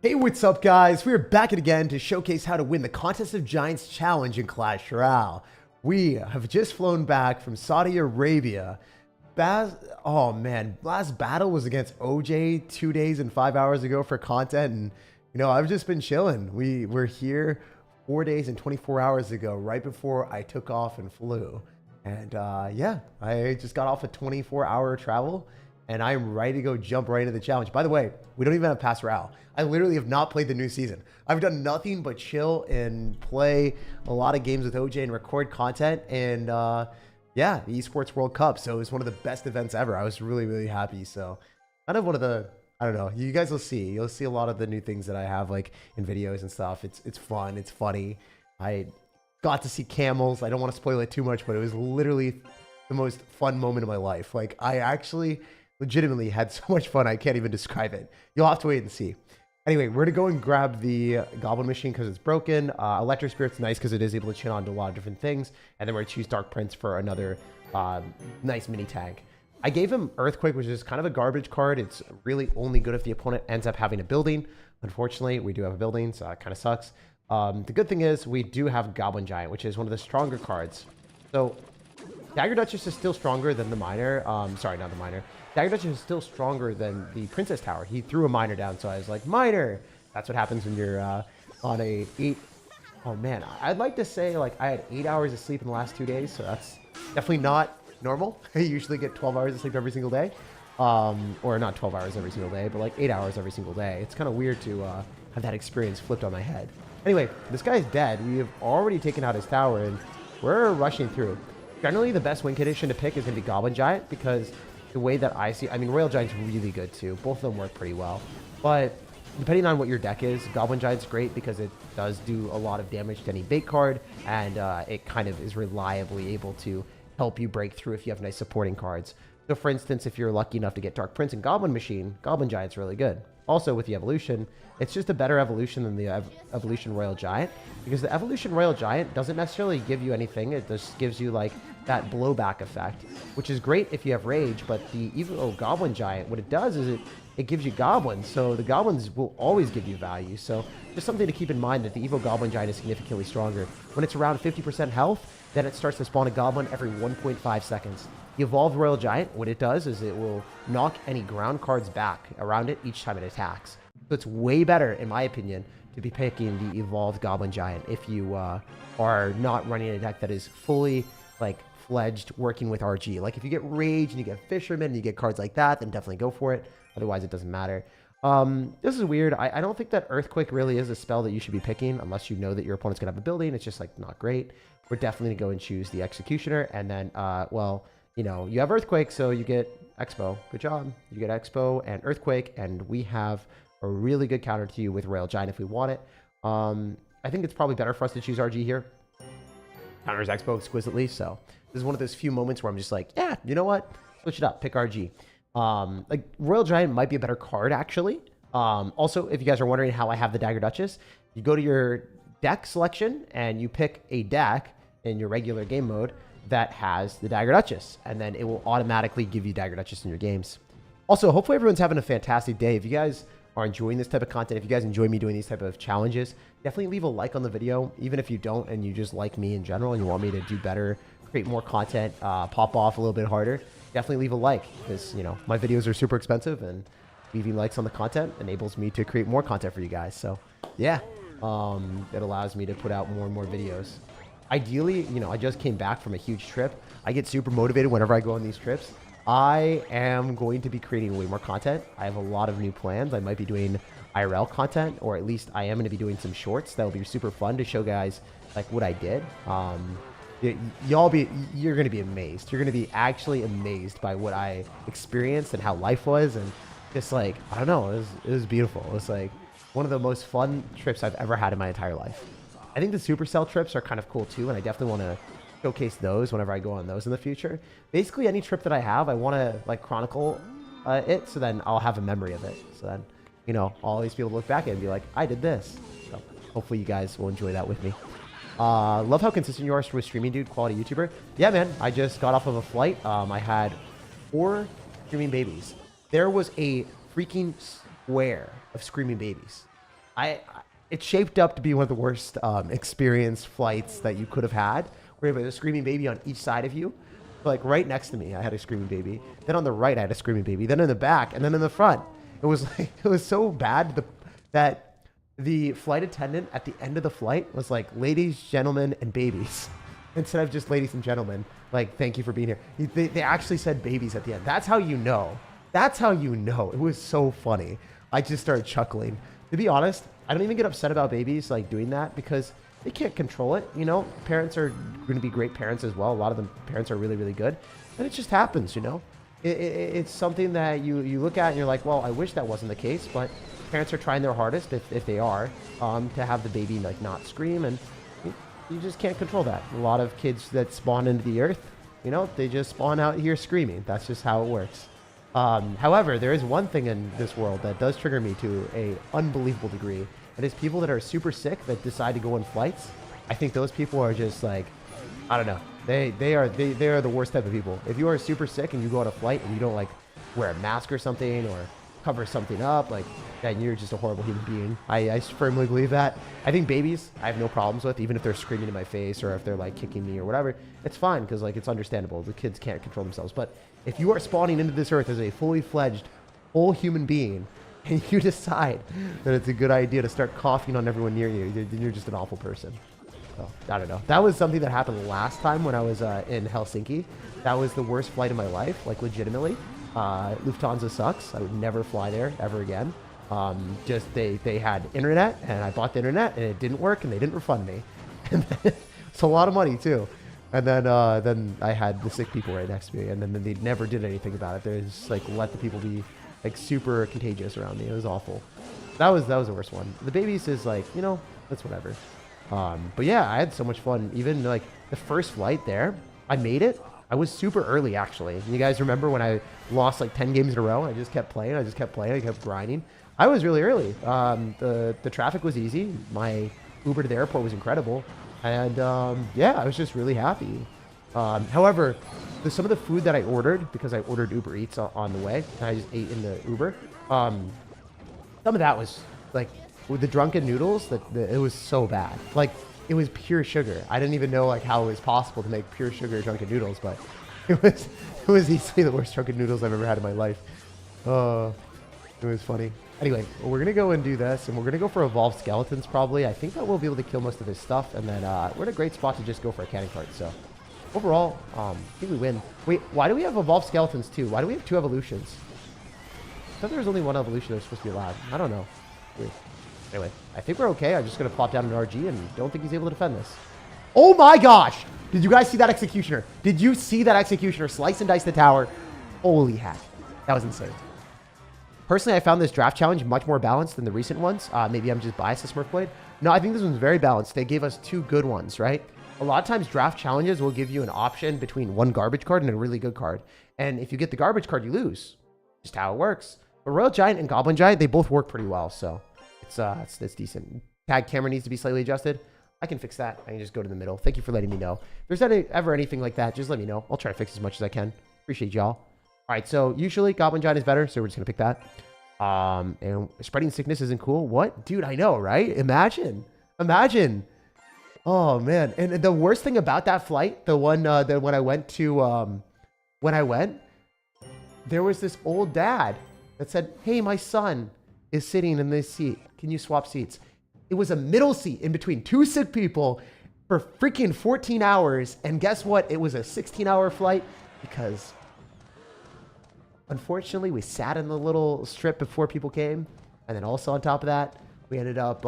Hey, what's up, guys? We're back again to showcase how to win the Contest of Giants challenge in Clash Royale. We have just flown back from Saudi Arabia. Oh man, last battle was against OJ 2 days and 5 hours ago for content, and I've just been chilling. We were here 4 days and 24 hours ago, right before I took off and flew. And yeah, I just got off a 24-hour travel, and I'm ready to go jump right into the challenge. By the way, we don't even have Pass Royale. I literally have not played the new season. I've done nothing but chill and play a lot of games with OJ and record content. And yeah, the Esports World Cup. So it was one of the best events ever. I was really, really happy. So kind of one of the, I don't know, you guys will see. You'll see a lot of the new things that I have like in videos and stuff. It's fun. It's funny. I got to see camels. I don't want to spoil it too much, but it was literally the most fun moment of my life. Like I actually legitimately had so much fun. I can't even describe it. You'll have to wait and see. Anyway, we're going to go and grab the Goblin Machine because it's broken. Electric Spirit's nice because it is able to chain onto a lot of different things. And then we're going to choose Dark Prince for another nice mini tag. I gave him Earthquake, which is kind of a garbage card. It's really only good if the opponent ends up having a building. Unfortunately, we do have a building, so that kind of sucks. The good thing is we do have Goblin Giant, which is one of the stronger cards. So Dagger Duchess is still stronger than the Miner. Sorry, not the Miner. Dagger Duchess is still stronger than the Princess Tower. He threw a Miner down, so I was like, Miner! That's what happens when you're on a 8... Oh man, I'd like to say like I had 8 hours of sleep in the last 2 days, so that's definitely not normal. I usually get 12 hours of sleep every single day. Or not 12 hours every single day, but like 8 hours every single day. It's kind of weird to have that experience flipped on my head. Anyway, this guy's dead. We have already taken out his tower, and we're rushing through. Generally, the best win condition to pick is going to be Goblin Giant, because the way that I see, I mean, Royal Giant's really good too. Both of them work pretty well. But depending on what your deck is, Goblin Giant's great because it does do a lot of damage to any bait card, and it kind of is reliably able to help you break through if you have nice supporting cards. So for instance, if you're lucky enough to get Dark Prince and Goblin Machine, Goblin Giant's really good. Also with the evolution, it's just a better evolution than the evolution Royal Giant, because the evolution Royal Giant doesn't necessarily give you anything. It just gives you like that blowback effect, which is great if you have rage. But the Evo Goblin Giant, what it does is it gives you goblins, so the goblins will always give you value. So just something to keep in mind, that the Evo Goblin Giant is significantly stronger. When it's around 50% health, then it starts to spawn a goblin every 1.5 seconds. The Evolved Royal Giant, what it does is it will knock any ground cards back around it each time it attacks. So it's way better, in my opinion, to be picking the Evolved Goblin Giant if you are not running a deck that is fully like fledged working with RG. Like if you get Rage and you get Fisherman and you get cards like that, then definitely go for it. Otherwise, it doesn't matter. This is weird. I don't think that Earthquake really is a spell that you should be picking unless you know that your opponent's going to have a building. It's just like not great. We're definitely going to go and choose the Executioner. And then, well, you have Earthquake, so you get Expo. Good job. You get Expo and Earthquake, and we have a really good counter to you with Royal Giant if we want it. I think it's probably better for us to choose RG here. Counters Expo exquisitely, so this is one of those few moments where I'm just like, yeah, you know what? Switch it up. Pick RG. Like Royal Giant might be a better card, actually. Also, if you guys are wondering how I have the Dagger Duchess, you go to your deck selection and you pick a deck in your regular game mode that has the Dagger Duchess, and then it will automatically give you Dagger Duchess in your games. Also, hopefully everyone's having a fantastic day. If you guys are enjoying this type of content, if you guys enjoy me doing these type of challenges, definitely leave a like on the video. Even if you don't and you just like me in general and you want me to do better, create more content, pop off a little bit harder, definitely leave a like, because my videos are super expensive, and leaving likes on the content enables me to create more content for you guys. So yeah, it allows me to put out more and more videos. Ideally, I just came back from a huge trip. I get super motivated whenever I go on these trips. I am going to be creating way more content. I have a lot of new plans. I might be doing IRL content, or at least I am going to be doing some shorts. That'll be super fun to show guys like what I did. You're going to be amazed. You're going to be actually amazed by what I experienced and how life was. And just like, I don't know, it was beautiful. It was like one of the most fun trips I've ever had in my entire life. I think the Supercell trips are kind of cool too, and I definitely want to showcase those whenever I go on those in the future. Basically, any trip that I have, I want to like chronicle it, so then I'll have a memory of it. So then, I'll always be able to look back at it and be like, I did this. So hopefully you guys will enjoy that with me. Love how consistent you are with streaming, dude. Quality YouTuber. Yeah, man. I just got off of a flight. I had 4 screaming babies. There was a freaking square of screaming babies. it shaped up to be one of the worst experience flights that you could have had. Where you have a screaming baby on each side of you. Like right next to me, I had a screaming baby. Then on the right, I had a screaming baby. Then in the back, and then in the front. It was like, it was so bad that the flight attendant at the end of the flight was like, ladies, gentlemen, and babies. Instead of just ladies and gentlemen, like, thank you for being here. They actually said babies at the end. That's how you know. That's how you know. It was so funny. I just started chuckling. To be honest, I don't even get upset about babies like doing that because they can't control it. You know, parents are going to be great parents as well. A lot of them parents are really, really good. And it just happens, you know. It's something that you look at and you're like, well, I wish that wasn't the case, but parents are trying their hardest if they are to have the baby like not scream, and you just can't control that. A lot of kids that spawn into the earth, you know, they just spawn out here screaming. That's just how it works. However, there is one thing in this world that does trigger me to a unbelievable degree. It is people that are super sick that decide to go on flights. I think those people are just like, I don't know. They are the worst type of people. If you are super sick and you go on a flight and you don't like wear a mask or something or cover something up, like, then you're just a horrible human being. I firmly believe that. I think babies I have no problems with, even if they're screaming in my face or if they're like kicking me or whatever. It's fine because like it's understandable. The kids can't control themselves. But if you are spawning into this earth as a fully fledged whole human being and you decide that it's a good idea to start coughing on everyone near you, then you're just an awful person. So, I don't know. That was something that happened last time when I was in Helsinki. That was the worst flight of my life, like legitimately. Lufthansa sucks. I would never fly there ever again. Just they had internet and I bought the internet and it didn't work and they didn't refund me. And then, it's a lot of money too. And then I had the sick people right next to me and then they never did anything about it. They just like let the people be like super contagious around me. It was awful. That was the worst one. The babies is like, you know, that's whatever. But yeah, I had so much fun. Even like the first flight there, I made it. I was super early actually. You guys remember when I lost like 10 games in a row? I just kept playing. I kept grinding. I was really early. The traffic was easy. My Uber to the airport was incredible. And yeah, I was just really happy. However, some of the food that I ordered, because I ordered Uber Eats on the way, and I just ate in the Uber, some of that was like, with the drunken noodles, it was so bad. Like, it was pure sugar. I didn't even know like how it was possible to make pure sugar drunken noodles, but it was easily the worst drunken noodles I've ever had in my life. It was funny. Anyway, we're gonna go and do this, and we're gonna go for evolved skeletons probably. I think that we'll be able to kill most of his stuff, and then we're in a great spot to just go for a cannon cart. So overall, I think we win. Wait, why do we have evolved skeletons too? Why do we have 2 evolutions? I thought there was only 1 evolution that was supposed to be allowed. I don't know. Weird. Anyway, I think we're okay. I'm just going to plop down an RG and don't think he's able to defend this. Oh my gosh! Did you guys see that executioner? Did you see that executioner slice and dice the tower? Holy heck. That was insane. Personally, I found this draft challenge much more balanced than the recent ones. Maybe I'm just biased to Smurfblade. No, I think this one's very balanced. They gave us 2 good ones, right? A lot of times draft challenges will give you an option between 1 garbage card and a really good card. And if you get the garbage card, you lose. Just how it works. But Royal Giant and Goblin Giant, they both work pretty well, so it's decent. Tag camera needs to be slightly adjusted. I can fix that. I can just go to the middle. Thank you for letting me know. If there's ever anything like that, just let me know. I'll try to fix as much as I can. Appreciate y'all. All right, so usually Goblin Giant is better, so we're just gonna pick that. And spreading sickness isn't cool. What? Dude, I know, right? Imagine. Oh man. And the worst thing about that flight, the one that when I went to there was this old dad that said, "Hey, my son is sitting in this seat. Can you swap seats?" It was a middle seat in between 2 sick people for freaking 14 hours. And guess what? It was a 16-hour flight because unfortunately we sat in the little strip before people came. And then also on top of that, we ended up,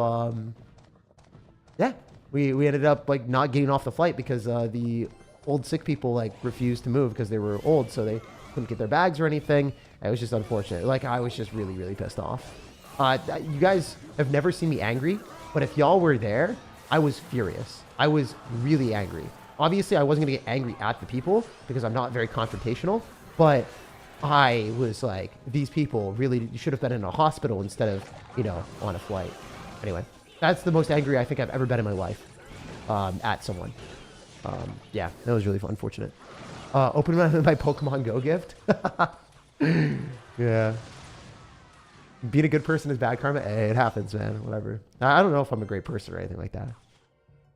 we ended up like not getting off the flight because the old sick people like refused to move because they were old. So they couldn't get their bags or anything. It was just unfortunate. Like, I was just really, really pissed off. You guys have never seen me angry, but if y'all were there, I was furious. I was really angry. Obviously, I wasn't going to get angry at the people because I'm not very confrontational, but I was like, these people really should have been in a hospital instead of, you know, on a flight. Anyway, that's the most angry I think I've ever been in my life at someone. Yeah, that was really unfortunate. Open my Pokemon Go gift. Yeah. Being a good person is bad karma. Hey, it happens, man. Whatever. I don't know if I'm a great person or anything like that.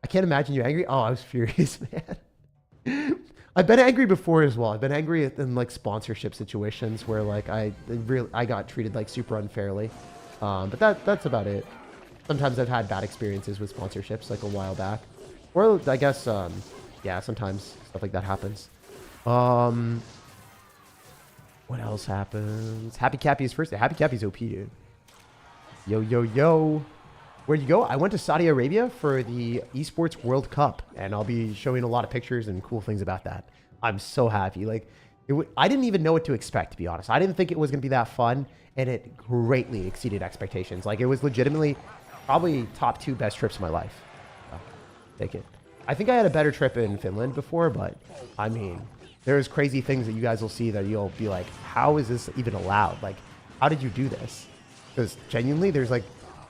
I can't imagine you angry. Oh, I was furious, man. I've been angry before as well. I've been angry in like sponsorship situations where like I got treated like super unfairly. But that's about it. Sometimes I've had bad experiences with sponsorships like a while back. Or I guess, yeah, sometimes stuff like that happens. What else happens? Happy Cappy's first day. Happy Cappy's OP, dude. Yo, yo, yo. Where'd you go? I went to Saudi Arabia for the Esports World Cup, and I'll be showing a lot of pictures and cool things about that. I'm so happy. Like, I didn't even know what to expect, to be honest. I didn't think it was going to be that fun, and it greatly exceeded expectations. Like, it was legitimately probably top 2 best trips of my life. So, take it. I think I had a better trip in Finland before, but, I mean, there's crazy things that you guys will see that you'll be like, how is this even allowed? Like, how did you do this? Because genuinely, there's like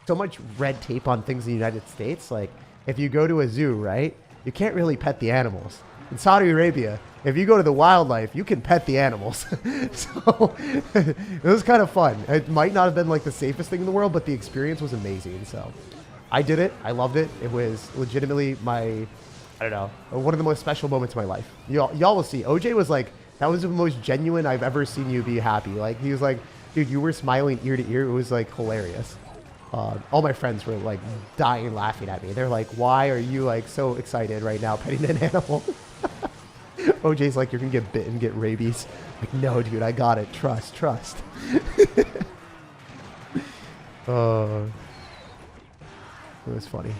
so much red tape on things in the United States. Like, if you go to a zoo, right, you can't really pet the animals. In Saudi Arabia, if you go to the wildlife, you can pet the animals. So it was kind of fun. It might not have been like the safest thing in the world, but the experience was amazing. So I did it. I loved it. It was legitimately my, I don't know, one of the most special moments of my life. Y'all will see. OJ was like, that was the most genuine I've ever seen you be happy. Like, he was like, dude, you were smiling ear to ear. It was like hilarious. All my friends were like dying laughing at me. They're like, why are you like so excited right now petting an animal? OJ's like, you're gonna get bitten, get rabies. Like, no, dude, I got it. Trust. It was funny.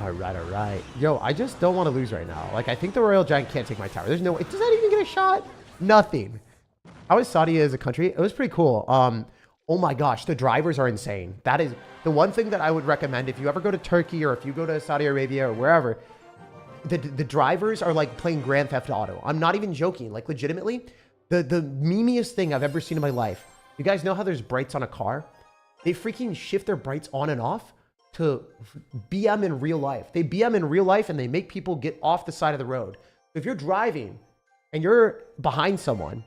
All right. Yo, I just don't want to lose right now. Like, I think the Royal Giant can't take my tower. There's no way. Does that even get a shot? Nothing. How is Saudi as a country? It was pretty cool. Oh my gosh, the drivers are insane. That is the one thing that I would recommend if you ever go to Turkey or if you go to Saudi Arabia or wherever. The drivers are like playing Grand Theft Auto. I'm not even joking. Like, legitimately, the memeiest thing I've ever seen in my life. You guys know how there's brights on a car? They freaking shift their brights on and off to BM in real life. They BM in real life and they make people get off the side of the road. If you're driving and you're behind someone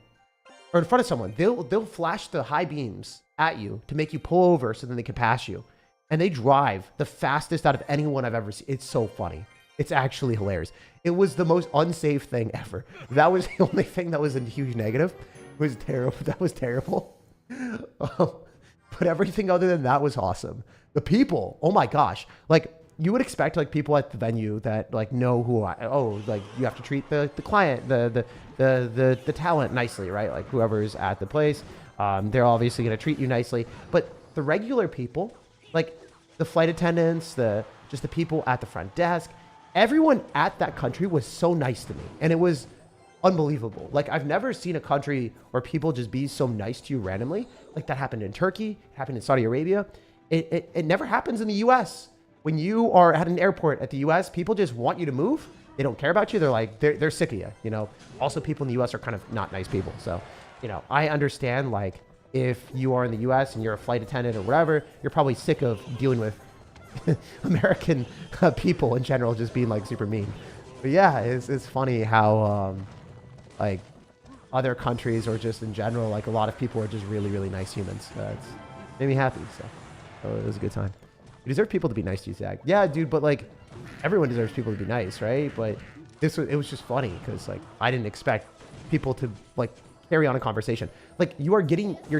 or in front of someone, they'll flash the high beams at you to make you pull over so then they can pass you. And they drive the fastest out of anyone I've ever seen. It's so funny. It's actually hilarious. It was the most unsafe thing ever. That was the only thing that was a huge negative. It was terrible. That was terrible. But everything other than that was awesome. The people, oh my gosh. Like, you would expect like people at the venue that like know who like you have to treat the client, the talent nicely, right? Like whoever's at the place, they're obviously going to treat you nicely. But the regular people, like the flight attendants, just the people at the front desk, everyone at that country was so nice to me. And it was unbelievable. Like, I've never seen a country where people just be so nice to you randomly. Like, that happened in Turkey, it happened in Saudi Arabia. It never happens in the US. When you are at an airport at the US, people just want you to move. They don't care about you. They're like, they're sick of you, you know? Also, people in the US are kind of not nice people. So, you know, I understand, like, if you are in the US and you're a flight attendant or whatever, you're probably sick of dealing with American people in general just being like super mean. But yeah, it's funny how like other countries or just in general, like a lot of people are just really, really nice humans. It's made me happy. So it was a good time. You deserve people to be nice to you, Zach. Yeah, dude, but like everyone deserves people to be nice, right? But it was just funny because like I didn't expect people to like carry on a conversation. Like you're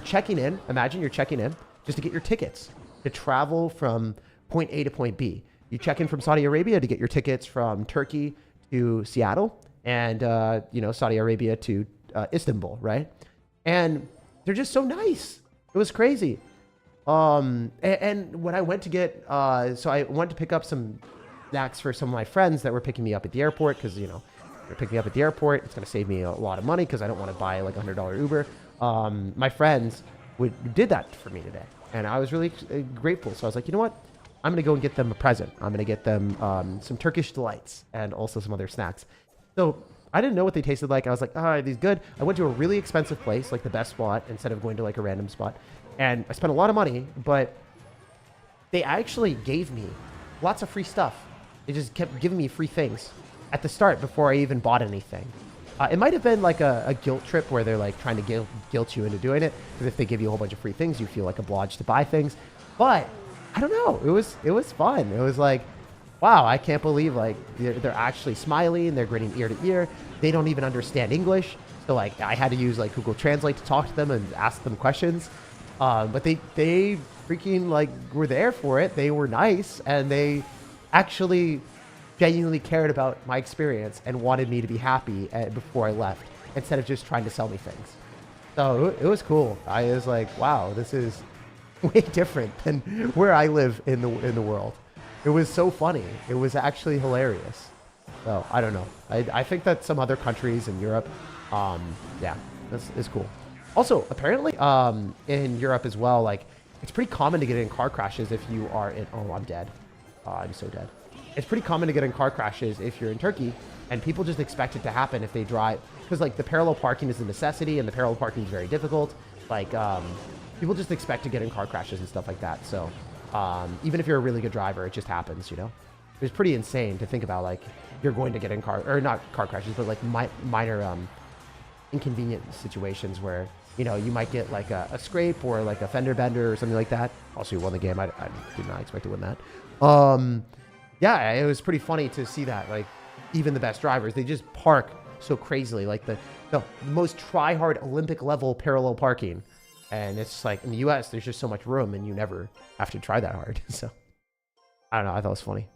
checking in. Imagine you're checking in just to get your tickets to travel from point A to point B. You check in from Saudi Arabia to get your tickets from Turkey to Seattle and, you know, Saudi Arabia to Istanbul, right? And they're just so nice. It was crazy. And when I went to get, so I went to pick up some snacks for some of my friends that were picking me up at the airport because, you know, they're picking me up at the airport. It's going to save me a lot of money because I don't want to buy like $100 Uber. My friends did that for me today. And I was really grateful. So I was like, you know what? I'm going to go and get them a present. I'm going to get them some Turkish delights and also some other snacks. So I didn't know what they tasted like. I was like, oh, are these good? I went to a really expensive place, like the best spot, instead of going to like a random spot. And I spent a lot of money, but they actually gave me lots of free stuff. They just kept giving me free things at the start before I even bought anything. It might have been like a guilt trip where they're like trying to guilt you into doing it. Because if they give you a whole bunch of free things, you feel like obliged to buy things. But I don't know. It was fun. It was like, wow, I can't believe like they're actually smiling. They're grinning ear to ear. They don't even understand English. So like I had to use like Google Translate to talk to them and ask them questions. But they freaking like were there for it. They were nice and they actually genuinely cared about my experience and wanted me to be happy before I left instead of just trying to sell me things. So it was cool. I was like, wow, this is way different than where I live in the world. It was so funny. It was actually hilarious. So I don't know. I think that some other countries in Europe, yeah, this is cool. Also, apparently, in Europe as well, like it's pretty common to get in car crashes if you are in. Oh, I'm dead. I'm so dead. It's pretty common to get in car crashes if you're in Turkey, and people just expect it to happen if they drive, because like the parallel parking is a necessity, and the parallel parking is very difficult. Like people just expect to get in car crashes and stuff like that. So even if you're a really good driver, it just happens, you know. It's pretty insane to think about, like you're going to get in not car crashes, but like minor inconvenient situations where, you know, you might get like a scrape or like a fender bender or something like that. Also, you won the game. I did not expect to win that. Yeah, it was pretty funny to see that. Like, even the best drivers, they just park so crazily. Like the most try-hard Olympic-level parallel parking. And it's like, in the U.S., there's just so much room, and you never have to try that hard. So, I don't know. I thought it was funny.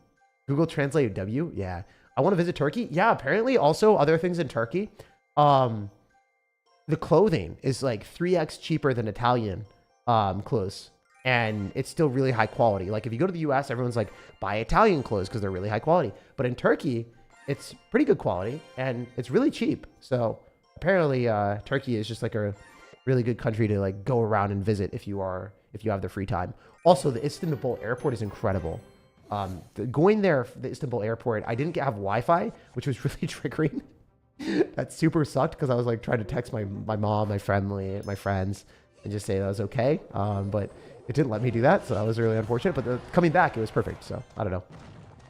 Google Translate W? Yeah. I want to visit Turkey? Yeah, apparently also other things in Turkey. The clothing is like 3x cheaper than Italian clothes. And it's still really high quality. Like if you go to the US, everyone's like, buy Italian clothes because they're really high quality. But in Turkey, it's pretty good quality and it's really cheap. So apparently Turkey is just like a really good country to like go around and visit if you have the free time. Also, the Istanbul airport is incredible. Going there, the Istanbul airport, I didn't have Wi-Fi, which was really triggering. That super sucked because I was like trying to text my mom, my family, my friends, and just say that was okay. But it didn't let me do that, so that was really unfortunate. But coming back, it was perfect. So I don't know.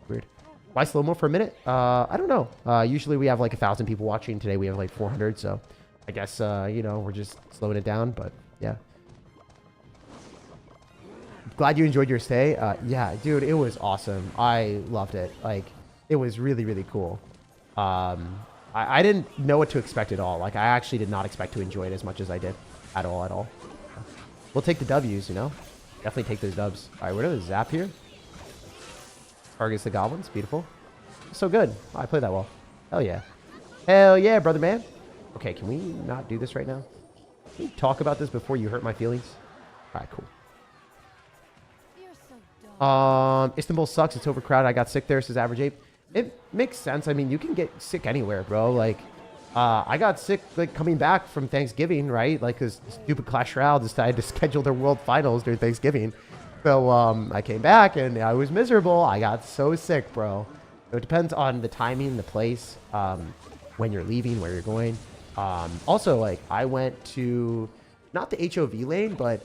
Weird. Why slow-mo for a minute? I don't know. Usually we have like 1,000 people watching. Today we have like 400. So I guess, you know, we're just slowing it down. But yeah. Glad you enjoyed your stay. Yeah, dude, it was awesome. I loved it. Like, it was really, really cool. I didn't know what to expect at all. Like, I actually did not expect to enjoy it as much as I did. At all. We'll take the W's, you know? Definitely take those dubs. All right, what are the zap here? Targets the goblins. Beautiful. So good. Oh, I played that well. Hell yeah. Hell yeah, brother man. Okay, can we not do this right now? Can we talk about this before you hurt my feelings? All right, cool. Istanbul sucks. It's overcrowded. I got sick there, says Average Ape. It makes sense. I mean, you can get sick anywhere, bro. Like, I got sick, like, coming back from Thanksgiving, right? Like, because stupid Clash Royale decided to schedule their world finals during Thanksgiving. So, I came back, and I was miserable. I got so sick, bro. So it depends on the timing, the place, when you're leaving, where you're going. Also, like, I went to, not the HOV lane, but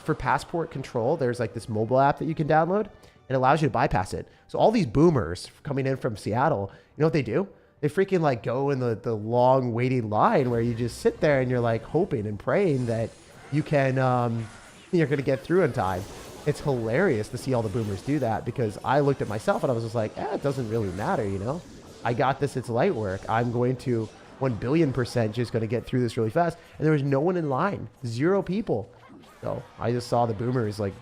for passport control, there's, like, this mobile app that you can download. It allows you to bypass it. So all these boomers coming in from Seattle, you know what they do? They freaking like go in the long waiting line where you just sit there and you're like hoping and praying that you can, you're going to get through in time. It's hilarious to see all the boomers do that because I looked at myself and I was just like, it doesn't really matter, you know? I got this. It's light work. I'm going to 1,000,000,000% just going to get through this really fast. And there was no one in line. 0 people. So I just saw the boomers, like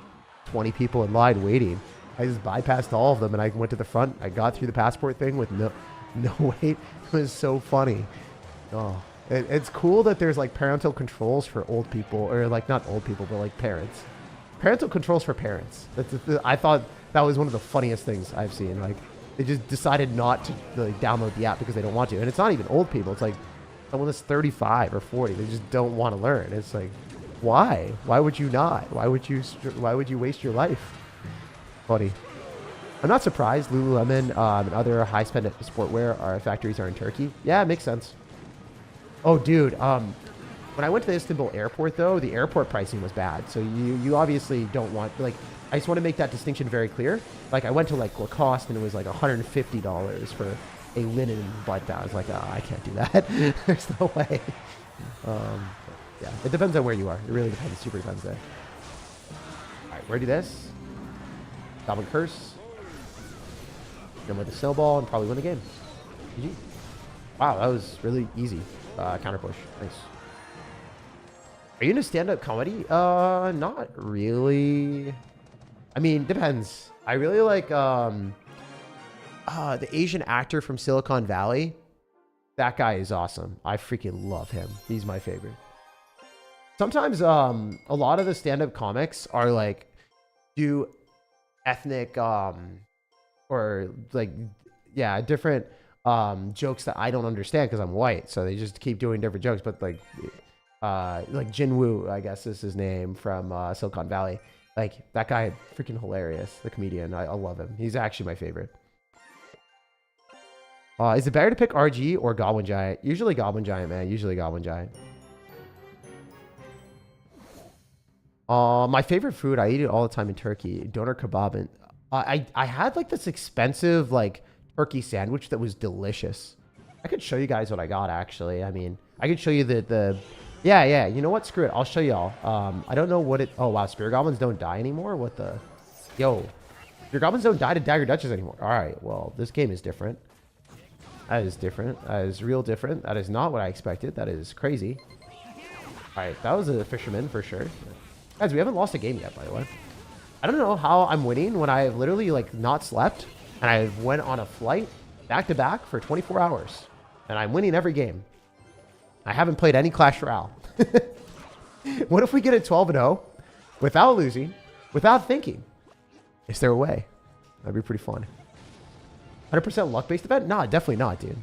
20 people in line waiting. I just bypassed all of them and I went to the front. I got through the passport thing with no wait. It was so funny. Oh, it's cool that there's like parental controls for old people, or like not old people, but like parents. Parental controls for parents. I thought that was one of the funniest things I've seen. Like they just decided not to like, download the app because they don't want to. And it's not even old people. It's like someone that's 35 or 40. They just don't want to learn. It's like, why? Why would you not? Why would you waste your life? Funny. I'm not surprised Lululemon and other high-spend sportwear factories are in Turkey. Yeah, it makes sense. Oh, dude. When I went to the Istanbul airport, though, the airport pricing was bad. So you obviously don't want... Like, I just want to make that distinction very clear. Like, I went to, like, Lacoste, and it was, like, $150 for a linen blood down. It's like, oh, I can't do that. There's no way. Yeah, it depends on where you are. It really depends. It super depends there. All right, ready this. Goblin Curse. Then with the snowball and probably win the game. GG. Wow, that was really easy. Counter push. Nice. Are you into stand-up comedy? Not really. I mean, depends. I really like the Asian actor from Silicon Valley. That guy is awesome. I freaking love him. He's my favorite. Sometimes a lot of the stand-up comics are like do ethnic or like different jokes that I don't understand because I'm white. So they just keep doing different jokes. But like Jin Woo, I guess is his name, from Silicon Valley. Like, that guy, freaking hilarious. The comedian. I love him. He's actually my favorite. Is it better to pick RG or Goblin Giant? Usually Goblin Giant, man. Usually Goblin Giant. My favorite food, I eat it all the time in Turkey. Doner kebab. And I had like this expensive like turkey sandwich that was delicious. I could show you guys what I got, actually. I mean, I could show you the yeah, you know what? Screw it. I'll show y'all. I don't know what it... Oh, wow. Spear Goblins don't die anymore? What the... Yo. Spear Goblins don't die to Dagger Duchess anymore. All right. Well, this game is different. That is different. That is real different. That is not what I expected. That is crazy. All right. That was a fisherman for sure. Guys, we haven't lost a game yet, by the way. I don't know how I'm winning when I've literally, like, not slept. And I went on a flight back-to-back for 24 hours. And I'm winning every game. I haven't played any Clash Royale. What if we get it 12-0 without losing, without thinking? Is there a way? That'd be pretty fun. 100% luck-based event? Nah, definitely not, dude.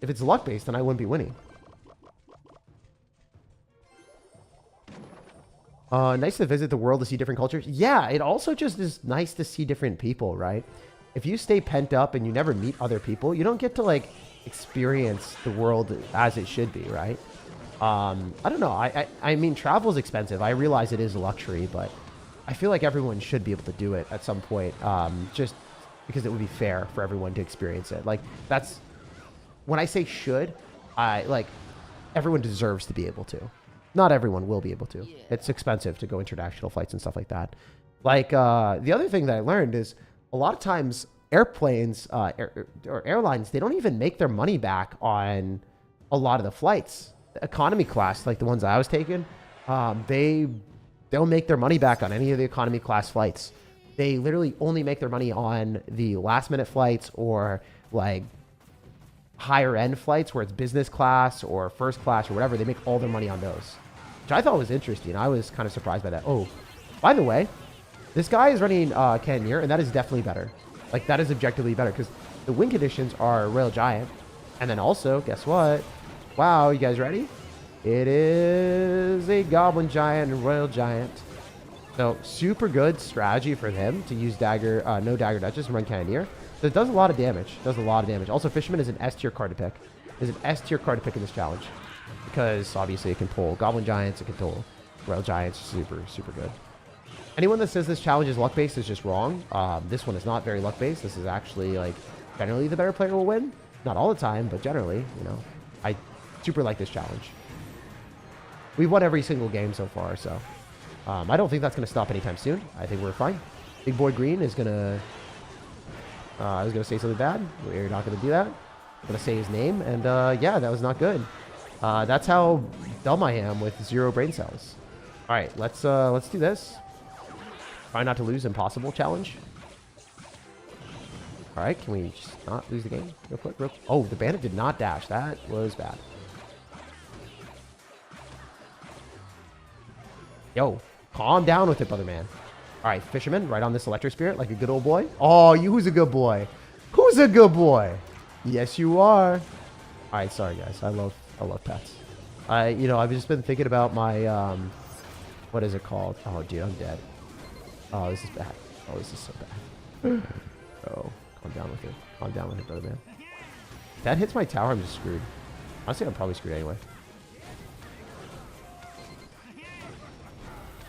If it's luck-based, then I wouldn't be winning. Nice to visit the world to see different cultures. Yeah, it also just is nice to see different people, right? If you stay pent up and you never meet other people, you don't get to, like, experience the world as it should be, right? I don't know. I mean, travel is expensive. I realize it is a luxury, but I feel like everyone should be able to do it at some point, just because it would be fair for everyone to experience it. Like, that's... When I say should, like, everyone deserves to be able to. Not everyone will be able to. Yeah. It's expensive to go international flights and stuff like that. Like, the other thing that I learned is a lot of times airplanes or airlines, they don't even make their money back on a lot of the flights. The economy class, like the ones I was taking, they don't make their money back on any of the economy class flights. They literally only make their money on the last minute flights or like higher end flights where it's business class or first class or whatever. They make all their money on those, which I thought was interesting. I was kind of surprised by that. Oh, by the way, this guy is running Cannoneer, and that is definitely better. Like, that is objectively better because the win conditions are Royal Giant. And then also, guess what? Wow, you guys ready? It is a Goblin Giant and Royal Giant. So, super good strategy for him to use Dagger, no Dagger Duchess and run Cannoneer. So it does a lot of damage. Does a lot of damage. Also, Fisherman is an S tier card to pick. Is an S tier card to pick in this challenge. Because, obviously, it can pull Goblin Giants, it can pull Royal Giants. Super, super good. Anyone that says this challenge is luck-based is just wrong. This one is not very luck-based. This is actually, like, generally the better player will win. Not all the time, but generally, you know. I super like this challenge. We've won every single game so far, so. I don't think that's going to stop anytime soon. I think we're fine. Big Boy Green is going to... I was going to say something bad. We're not going to do that. I'm going to say his name, and yeah, that was not good. That's how dumb I am with 0 brain cells. All right, let's do this. Try not to lose. Impossible challenge. All right, can we just not lose the game real quick? Oh, the bandit did not dash. That was bad. Yo, calm down with it, brother man. All right, Fisherman, right on this Electric Spirit like a good old boy. Oh, who's a good boy? Who's a good boy? Yes, you are. All right, sorry guys. I love pets. You know, I've just been thinking about my what is it called? Oh, dude, I'm dead. Oh, this is bad. Oh, this is so bad. Oh, calm down with it. Calm down with it, brother man. If that hits my tower, I'm just screwed. Honestly, I'm probably screwed anyway.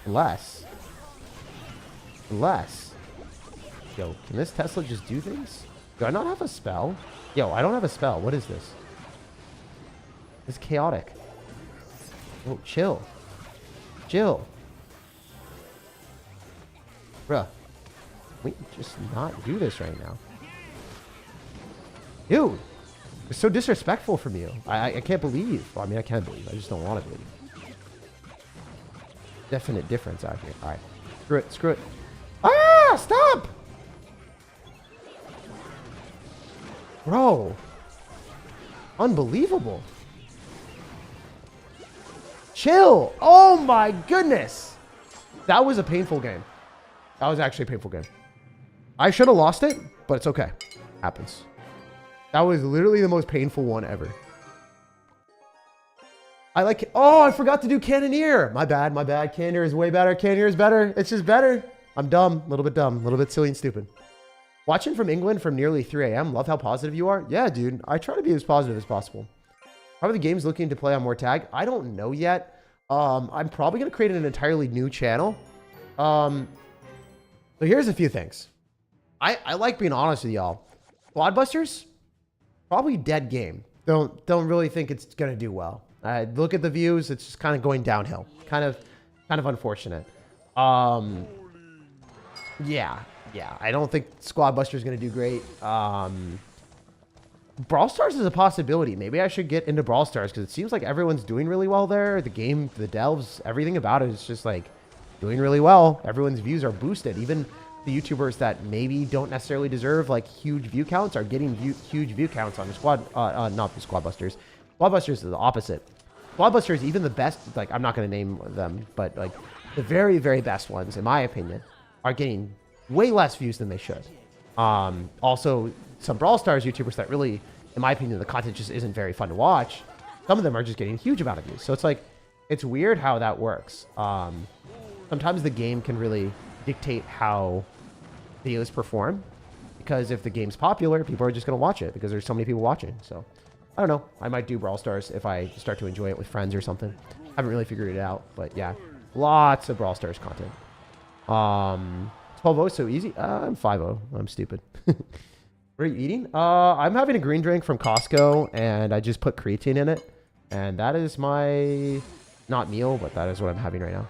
Unless. Yo, can this Tesla just do things? Do I not have a spell? Yo, I don't have a spell. What is this? It's chaotic. Oh, chill. Chill. Bruh. We just not do this right now. Dude. It's so disrespectful from you. I can't believe. Well, I mean, I can believe. I just don't want to believe. Definite difference out here. All right. Screw it. Screw it. Ah! Stop! Bro. Unbelievable. Chill. Oh my goodness. That was a painful game. That was actually a painful game. I should have lost it, but it's okay. Happens. That was literally the most painful one ever. I like... Oh, I forgot to do Cannoneer. My bad, my bad. Cannoneer is way better. Cannoneer is better. It's just better. I'm dumb. A little bit dumb. A little bit silly and stupid. Watching from England from nearly 3 a.m. Love how positive you are. Yeah, dude. I try to be as positive as possible. How are the games looking to play on more tag? I don't know yet. I'm probably going to create an entirely new channel. So here's a few things. I like being honest with y'all. Squadbusters, probably dead game. Don't really think it's going to do well. Look at the views. It's just kind of going downhill. Kind of unfortunate. Yeah. I don't think Squadbusters is going to do great. Brawl Stars is a possibility. Maybe I should get into Brawl Stars because it seems like everyone's doing really well there. The game, the delves, everything about it is just like doing really well. Everyone's views are boosted. Even the YouTubers that maybe don't necessarily deserve like huge view counts are getting huge view counts on the not the Squadbusters. Squadbusters is the opposite. Squadbusters, even the best, like I'm not going to name them, but like the very, very best ones, in my opinion, are getting way less views than they should. Also, some Brawl Stars YouTubers that really, in my opinion, the content just isn't very fun to watch. Some of them are just getting a huge amount of views. So it's like, it's weird how that works. Sometimes the game can really dictate how videos perform. Because if the game's popular, people are just going to watch it because there's so many people watching. So, I don't know. I might do Brawl Stars if I start to enjoy it with friends or something. Haven't really figured it out. But yeah, lots of Brawl Stars content. 12-0 so easy. I'm 5-0. I'm stupid. What are you eating? I'm having a green drink from Costco, and I just put creatine in it. And that is my, not meal, but that is what I'm having right now.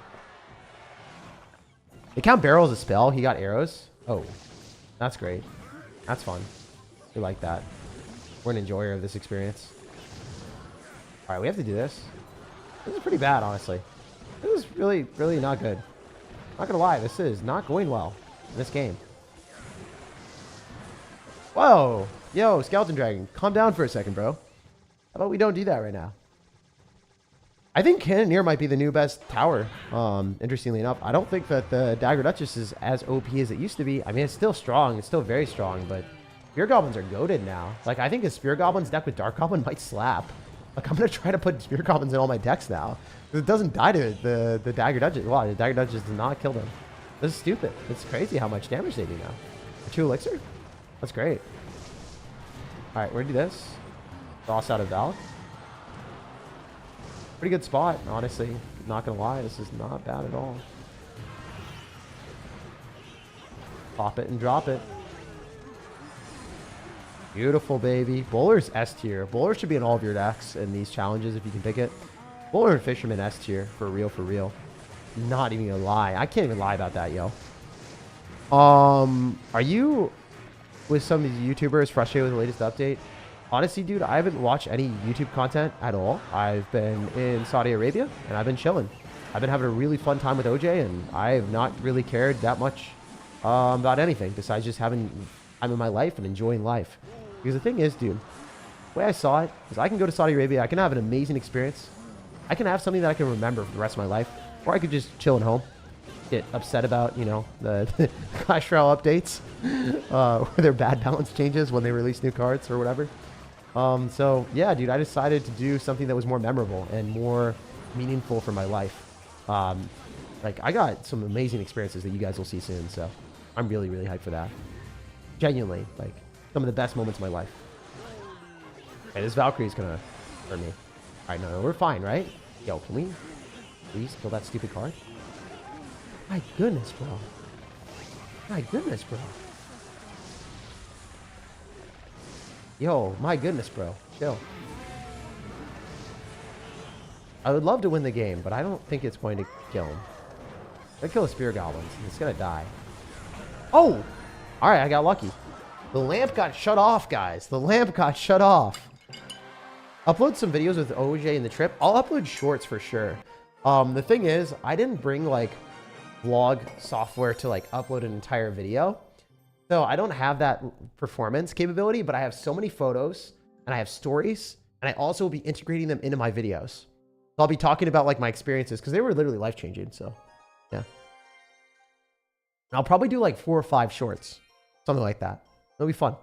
They count barrels as a spell. He got arrows. Oh, that's great. That's fun. We like that. We're an enjoyer of this experience. All right, we have to do this. This is pretty bad, honestly. This is really, really not good. Not gonna lie, this is not going well in this game. Whoa! Yo, Skeleton Dragon, calm down for a second, bro. How about we don't do that right now? I think Cannoneer might be the new best tower, interestingly enough. I don't think that the Dagger Duchess is as OP as it used to be. I mean, it's still strong. It's still very strong, but Spear Goblins are goated now. Like, I think a Spear Goblins deck with Dark Goblin might slap. Like, I'm going to try to put Spear Goblins in all my decks now. It doesn't die to the Dagger Duchess. Wow, the Dagger Duchess does not kill them. This is stupid. It's crazy how much damage they do now. A 2 elixir? That's great. Alright, we're going to do this. Toss out of Valk. Pretty good spot, honestly. Not going to lie, this is not bad at all. Pop it and drop it. Beautiful, baby. Bowler's S tier. Bowler should be in all of your decks in these challenges if you can pick it. Bowler and Fisherman S tier. For real, for real. Not even gonna lie. I can't even lie about that, yo. Are you, with some of these YouTubers, frustrated with the latest update? Honestly, dude, I haven't watched any YouTube content at all. I've been in Saudi Arabia, and I've been chilling. I've been having a really fun time with OJ, and I have not really cared that much about anything besides just having time in my life and enjoying life. Because the thing is, dude, the way I saw it is I can go to Saudi Arabia, I can have an amazing experience. I can have something that I can remember for the rest of my life. Or I could just chill at home, get upset about, you know, the Clash Royale updates, or their bad balance changes when they release new cards or whatever. So, yeah, dude, I decided to do something that was more memorable and more meaningful for my life. Like, I got some amazing experiences that you guys will see soon, so I'm really, really hyped for that. Genuinely, like, some of the best moments of my life. Hey, this Valkyrie's gonna hurt me. Alright, no, we're fine, right? Yo, can we please kill that stupid card? My goodness, bro. My goodness, bro. Yo, my goodness, bro. Chill. I would love to win the game, but I don't think it's going to kill him. I kill the spear goblins. It's going to die. Oh! Alright, I got lucky. The lamp got shut off, guys. The lamp got shut off. Upload some videos with OJ in the trip. I'll upload shorts for sure. The thing is, I didn't bring, like, vlog software to, like, upload an entire video. So I don't have that performance capability, but I have so many photos, and I have stories, and I also will be integrating them into my videos. So I'll be talking about, like, my experiences, because they were literally life-changing, so, yeah. I'll probably do, like, 4 or 5 shorts. Something like that. It'll be fun.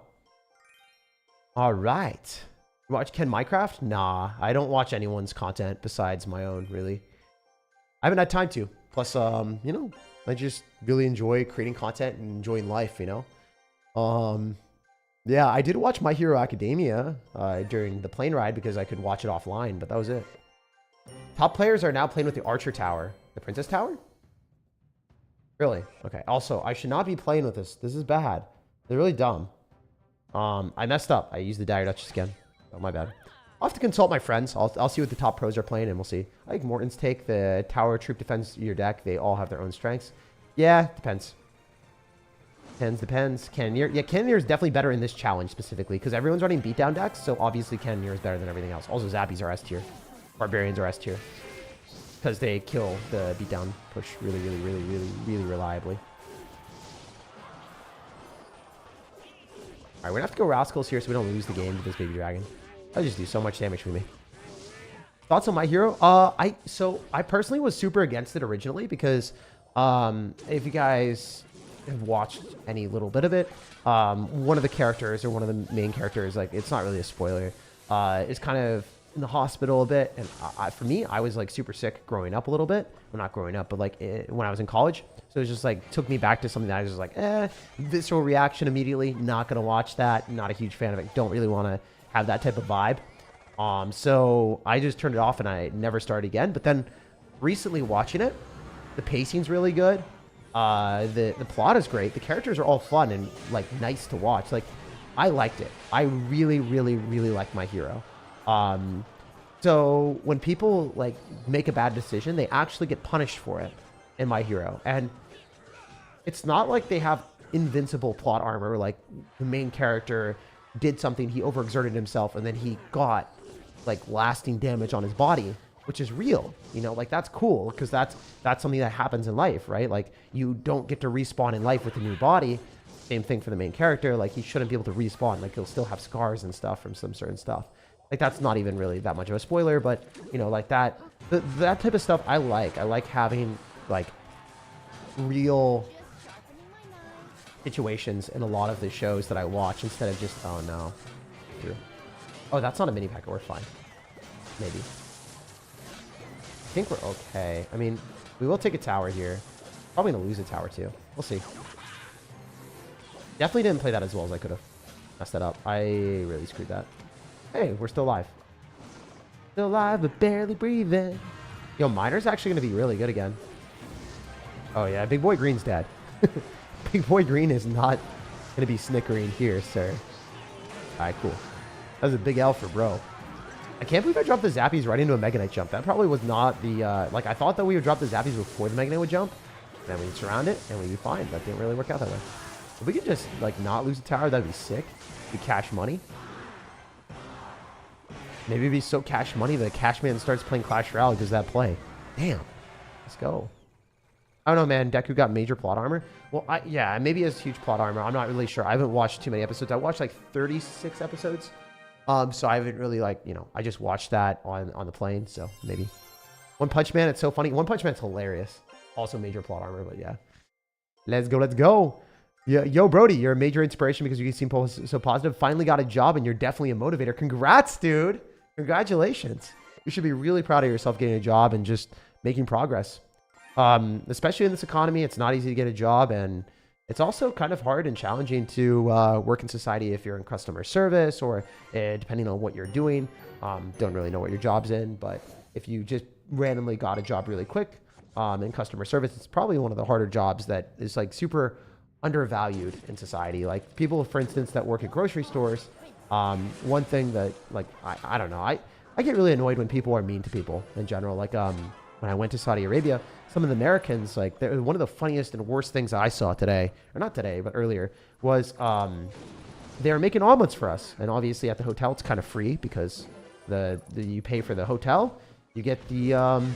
All right. You watch Ken Minecraft? Nah, I don't watch anyone's content besides my own, really. I haven't had time to. Plus, you know, I just really enjoy creating content and enjoying life, you know? Yeah, I did watch My Hero Academia during the plane ride because I could watch it offline, but that was it. Top players are now playing with the Archer Tower. The Princess Tower? Really? Okay. Also, I should not be playing with this. This is bad. They're really dumb. I messed up. I used the Dire Duchess again. Oh, my bad. I'll have to consult my friends. I'll see what the top pros are playing, and we'll see. I think Morton's take. The tower troop defends your deck. They all have their own strengths. Yeah, depends. Depends. Cannoneer. Yeah, Cannoneer is definitely better in this challenge specifically, because everyone's running beatdown decks, so obviously Cannoneer is better than everything else. Also, Zappies are S tier. Barbarians are S tier. Because they kill the beatdown push really reliably. Alright, we're gonna have to go Rascals here so we don't lose the game to this baby dragon. That'll just do so much damage for me. Thoughts on My Hero? So I personally was super against it originally because if you guys have watched any little bit of it, one of the characters or one of the main characters, like, it's not really a spoiler, is kind of in the hospital a bit, and for me, I was like super sick growing up a little bit. Well, not growing up, but like when I was in college. So it was just like took me back to something that I was just like, visceral reaction immediately. Not gonna watch that. Not a huge fan of it. Don't really want to have that type of vibe. So I just turned it off and I never started again. But then recently watching it, the pacing's really good. The plot is great. The characters are all fun and like nice to watch. Like, I liked it. I really liked My Hero. So when people like make a bad decision, they actually get punished for it in My Hero. And it's not like they have invincible plot armor, like the main character did something, he overexerted himself, and then he got like lasting damage on his body, which is real, you know, like that's cool because that's something that happens in life, right? Like you don't get to respawn in life with a new body. Same thing for the main character. Like he shouldn't be able to respawn. Like he'll still have scars and stuff from some certain stuff. Like, that's not even really that much of a spoiler, but, you know, like that type of stuff I like. I like having, like, real situations in a lot of the shows that I watch instead of just, oh, no. Oh, that's not a mini pack. We're fine. Maybe. I think we're okay. I mean, we will take a tower here. Probably going to lose a tower, too. We'll see. Definitely didn't play that as well as I could have. Messed that up. I really screwed that. Hey, we're still alive. Still alive, but barely breathing. Yo, Miner's actually going to be really good again. Oh, yeah. Big Boy Green's dead. Big Boy Green is not going to be snickering here, sir. All right, cool. That was a big L for bro. I can't believe I dropped the Zappies right into a Mega Knight jump. That probably was not the... like, I thought that we would drop the Zappies before the Mega Knight would jump. And then we'd surround it, and we'd be fine. That didn't really work out that way. If we could just, like, not lose a tower, that'd be sick. We cash money. Maybe it'd be so cash money that Cashman starts playing Clash Royale because that play. Damn. Let's go. I don't know, man. Deku got major plot armor. Well, yeah, maybe he has huge plot armor. I'm not really sure. I haven't watched too many episodes. I watched like 36 episodes. So I haven't really like, you know, I just watched that on the plane. So maybe. One Punch Man, it's so funny. One Punch Man's hilarious. Also major plot armor, but yeah. Let's go. Let's go. Yeah, yo, Brody, you're a major inspiration because you seem so positive. Finally got a job and you're definitely a motivator. Congrats, dude. Congratulations. You should be really proud of yourself getting a job and just making progress. Especially in this economy, it's not easy to get a job, and it's also kind of hard and challenging to work in society if you're in customer service or depending on what you're doing. Don't really know what your job's in, but if you just randomly got a job really quick in customer service, it's probably one of the harder jobs that is like super undervalued in society. Like people, for instance, that work at grocery stores, One thing that, like, I don't know. I get really annoyed when people are mean to people in general. Like, when I went to Saudi Arabia, some of the Americans, like, one of the funniest and worst things I saw today, or not today, but earlier, was they were making omelets for us. And obviously at the hotel, it's kind of free because you pay for the hotel, you get the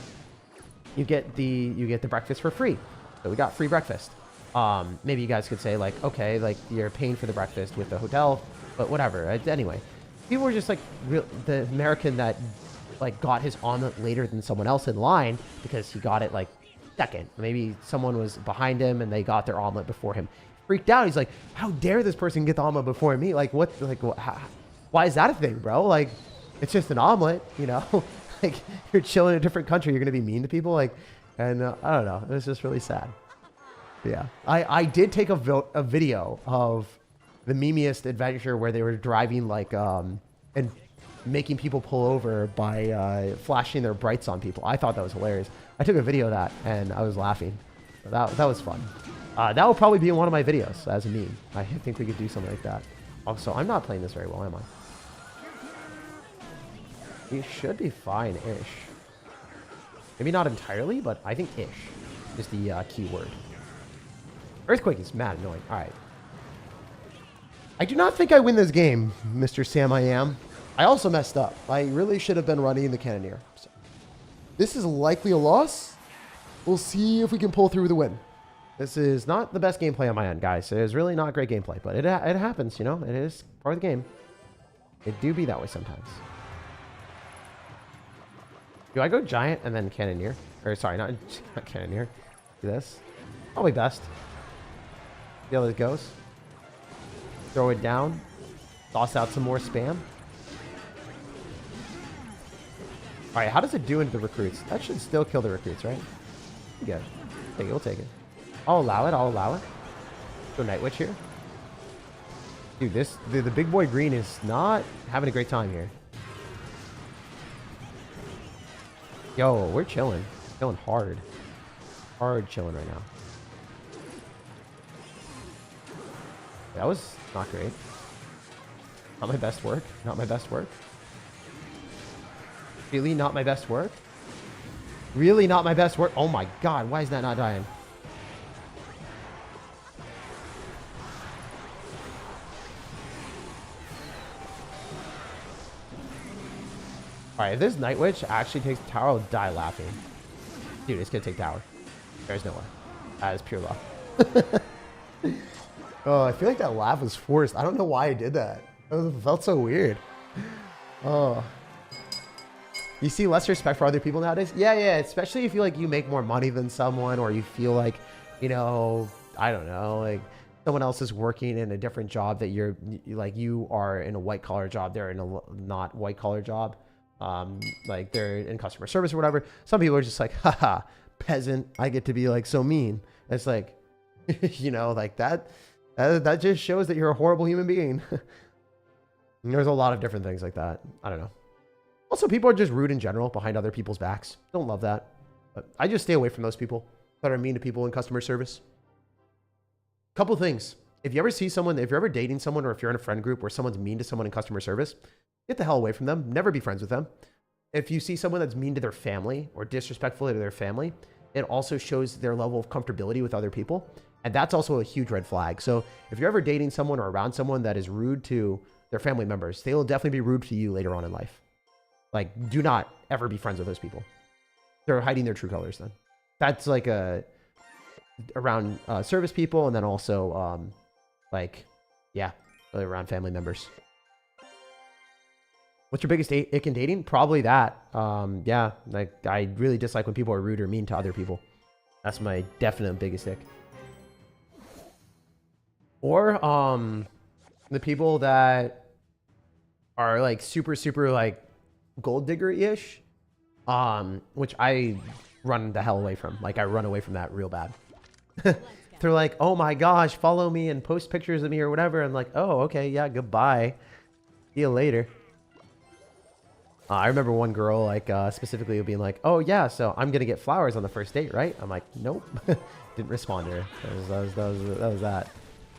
breakfast for free. So we got free breakfast. Maybe you guys could say, like, okay, like, you're paying for the breakfast with the hotel, but whatever. Anyway, people were just like, the American that, like, got his omelet later than someone else in line because he got it, like, second. Maybe someone was behind him and they got their omelet before him. Freaked out. He's like, how dare this person get the omelet before me? Like, what? Like, why is that a thing, bro? Like, it's just an omelet, you know? Like, you're chilling in a different country, you're gonna be mean to people, like, and I don't know. It was just really sad. Yeah, I did take a video of the memeiest adventure where they were driving, like, and making people pull over by flashing their brights on people. I thought that was hilarious. I took a video of that and I was laughing. That was fun. That will probably be in one of my videos as a meme. I think we could do something like that. Also, I'm not playing this very well, am I? We should be fine-ish. Maybe not entirely, but I think ish is the key word. Earthquake is mad annoying. All right. I do not think I win this game, Mr. Sam I Am. I also messed up. I really should have been running the Cannoneer. So this is likely a loss. We'll see if we can pull through with a win. This is not the best gameplay on my end, guys. It is really not great gameplay, but it happens, you know? It is part of the game. It do be that way sometimes. Do I go Giant and then Cannoneer? Or, sorry, not Cannoneer. Do this. Probably best. See how this goes. Throw it down. Toss out some more spam. Alright, how does it do into the recruits? That should still kill the recruits, right? Good. Take it, we'll take it. I'll allow it, I'll allow it. Go Night Witch here. Dude, the big boy green is not having a great time here. Yo, we're chilling. Chilling hard. Hard chilling right now. That was not great. Not my best work. Not my best work. Really not my best work? Really not my best work? Oh my god, why is that not dying? Alright, if this Night Witch actually takes the tower, I'll die laughing. Dude, it's gonna take tower. There's no way. That is pure luck. Oh, I feel like that laugh was forced. I don't know why I did that. It felt so weird. Oh. You see less respect for other people nowadays? Yeah, especially if you, like, you make more money than someone, or you feel like, you know, I don't know, like, someone else is working in a different job that you're, like, you are in a white-collar job, they're in a not white-collar job. Like, they're in customer service or whatever. Some people are just like, haha, peasant, I get to be, like, so mean. It's like, you know, like, that just shows that you're a horrible human being. And there's a lot of different things like that. I don't know. Also, people are just rude in general behind other people's backs. Don't love that. But I just stay away from those people that are mean to people in customer service. Couple things. If you ever see someone, if you're ever dating someone, or if you're in a friend group where someone's mean to someone in customer service, get the hell away from them. Never be friends with them. If you see someone that's mean to their family or disrespectful to their family, it also shows their level of comfortability with other people. And that's also a huge red flag. So if you're ever dating someone or around someone that is rude to their family members, they will definitely be rude to you later on in life. Like, do not ever be friends with those people. They're hiding their true colors then. That's like around service people, and then also like, yeah, around family members. What's your biggest ick in dating? Probably that. Yeah, like, I really dislike when people are rude or mean to other people. That's my definite biggest ick. Or the people that are, like, super like gold digger-ish, which I run the hell away from. Like, I run away from that real bad. They're like, oh my gosh, follow me and post pictures of me or whatever. I'm like, oh, okay, yeah, goodbye. See you later. I remember one girl, like, specifically being like, oh yeah, so I'm gonna get flowers on the first date, right? I'm like, nope. Didn't respond to her. That was that.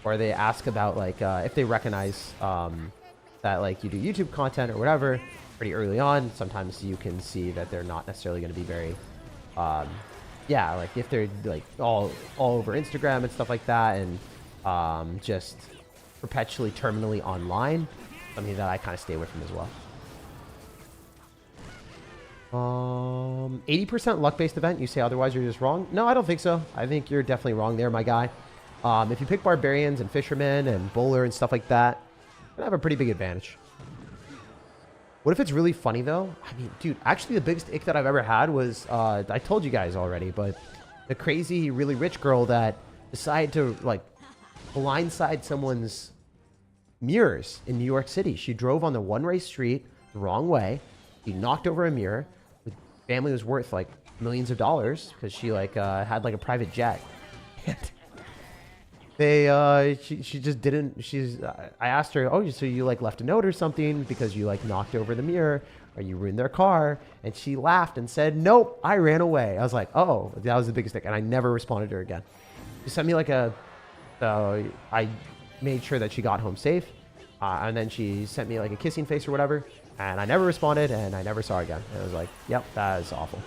Or they ask about, like, if they recognize that like you do YouTube content or whatever pretty early on, sometimes you can see that they're not necessarily going to be very, yeah, like if they're like all over Instagram and stuff like that, and just perpetually terminally online, something that I kind of stay away from as well. 80% luck-based event. You say otherwise, you're just wrong. No, I don't think so. I think you're definitely wrong there, my guy. If you pick barbarians and fishermen and bowler and stuff like that, you're gonna have a pretty big advantage. What if it's really funny though? I mean, dude, actually the biggest ick that I've ever had was, I told you guys already, but the crazy, really rich girl that decided to like blindside someone's mirrors in New York City. She drove on the one-way street the wrong way. She knocked over a mirror. The family was worth like millions of dollars because she like had like a private jet. She just didn't. I asked her, oh, so you like left a note or something because you like knocked over the mirror or you ruined their car? And she laughed and said, nope, I ran away. I was like, oh, that was the biggest thing. And I never responded to her again. She sent me like I made sure that she got home safe. And then she sent me like a kissing face or whatever. And I never responded and I never saw her again. And I was like, yep, that is awful.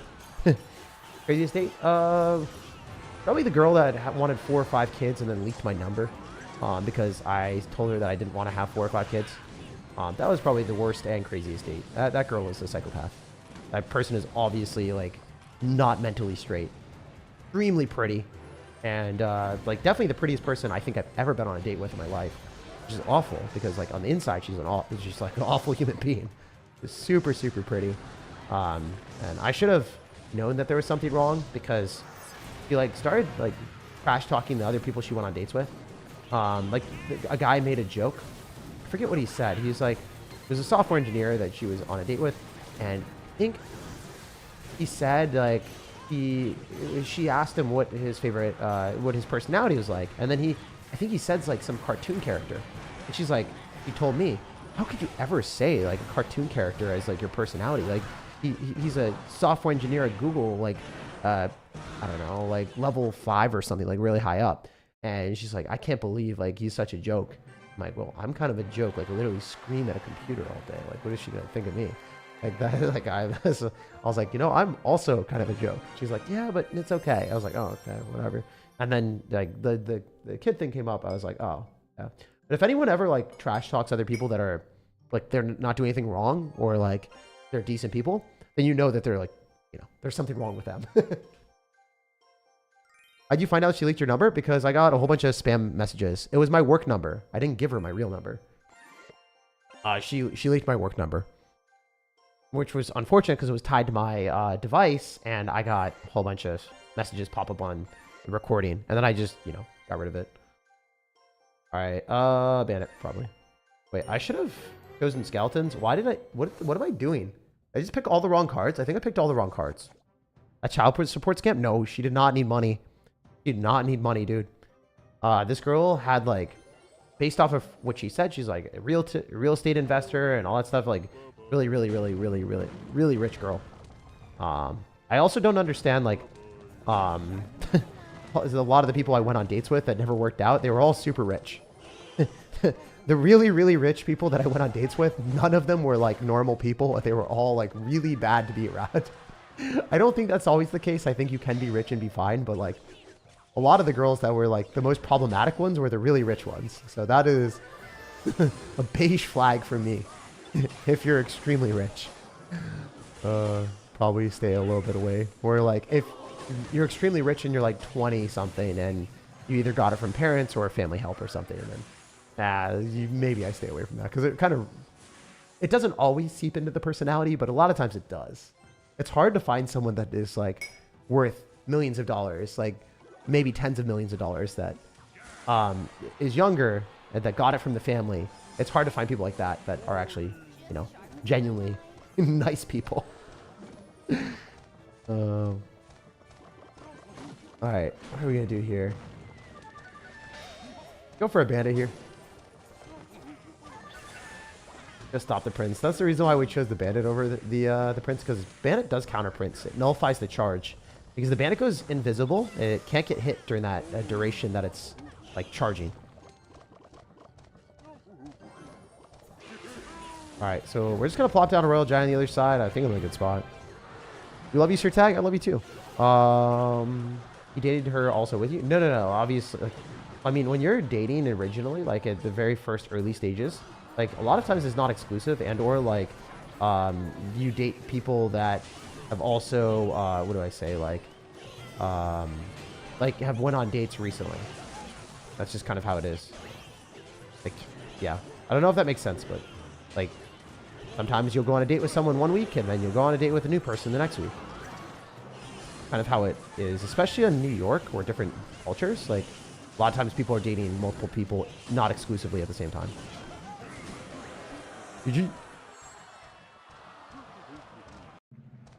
Craziest date? Probably the girl that wanted 4 or 5 kids and then leaked my number because I told her that I didn't want to have 4 or 5 kids. That was probably the worst and craziest date. That girl was a psychopath. That person is obviously like not mentally straight. Extremely pretty. And like definitely the prettiest person I think I've ever been on a date with in my life. Which is awful because like on the inside she's just like an awful human being. Just super, super pretty. And I should have known that there was something wrong because she like started like trash talking the other people she went on dates with. Like a guy made a joke. I forget what he said. He was like, there's a software engineer that she was on a date with, and I think he said like she asked him what his favorite what his personality was like, and then I think he said like some cartoon character, and she's like, he told me, how could you ever say like a cartoon character as like your personality? Like he's a software engineer at Google, like I don't know, like level 5 or something, like really high up. And she's like, I can't believe like he's such a joke. I'm like, well, I'm kind of a joke. Like I literally scream at a computer all day. Like, what is she gonna think of me? Like that. Like I was like, you know, I'm also kind of a joke. She's like, yeah, but it's okay. I was like, oh, okay, whatever. And then like the kid thing came up. I was like, oh, yeah. But if anyone ever like trash talks other people that are like they're not doing anything wrong or like they're decent people, then you know that they're like, you know, there's something wrong with them. How'd you find out she leaked your number? Because I got a whole bunch of spam messages. It was my work number. I didn't give her my real number. She leaked my work number, which was unfortunate because it was tied to my device, and I got a whole bunch of messages pop up on the recording, and then I just, you know, got rid of it. All right, Bandit, probably. Wait, I should have chosen skeletons. Why did I? What am I doing? I just picked all the wrong cards. I think I picked all the wrong cards. A child support scam? No, she did not need money. She did not need money, dude. This girl had like, based off of what she said, she's like a real estate investor and all that stuff. Like, really rich girl. I also don't understand like, a lot of the people I went on dates with that never worked out. They were all super rich. The really rich people that I went on dates with, none of them were like normal people. They were all like really bad to be around. I don't think that's always the case. I think you can be rich and be fine, but like a lot of the girls that were like the most problematic ones were the really rich ones. So that is a beige flag for me. If you're extremely rich, probably stay a little bit away. Or like if you're extremely rich and you're like 20 something and you either got it from parents or family help or something, and then maybe I stay away from that because it doesn't always seep into the personality, but a lot of times it does. It's hard to find someone that is like worth millions of dollars, like maybe tens of millions of dollars, that is younger and that got it from the family. It's hard to find people like that that are actually, you know, genuinely nice people. All right, what are we gonna do here? Go for a bandit here. Just stop the prince. That's the reason why we chose the bandit over the prince, because bandit does counter prince. It nullifies the charge because the bandit goes invisible. It can't get hit during that duration that it's like charging. All right, so we're just gonna plop down a Royal Giant on the other side. I think I'm in a good spot. We love you, SirTag. I love you too. You dated her also with you? No. Obviously, like, I mean, when you're dating originally, like at the very first early stages, like a lot of times it's not exclusive, and or like you date people that have also what do I say, like have went on dates recently. That's just kind of how it is. Like, yeah, I don't know if that makes sense, but like sometimes you'll go on a date with someone one week and then you'll go on a date with a new person the next week. Kind of how it is, especially in New York or different cultures. Like a lot of times people are dating multiple people, not exclusively at the same time. GG.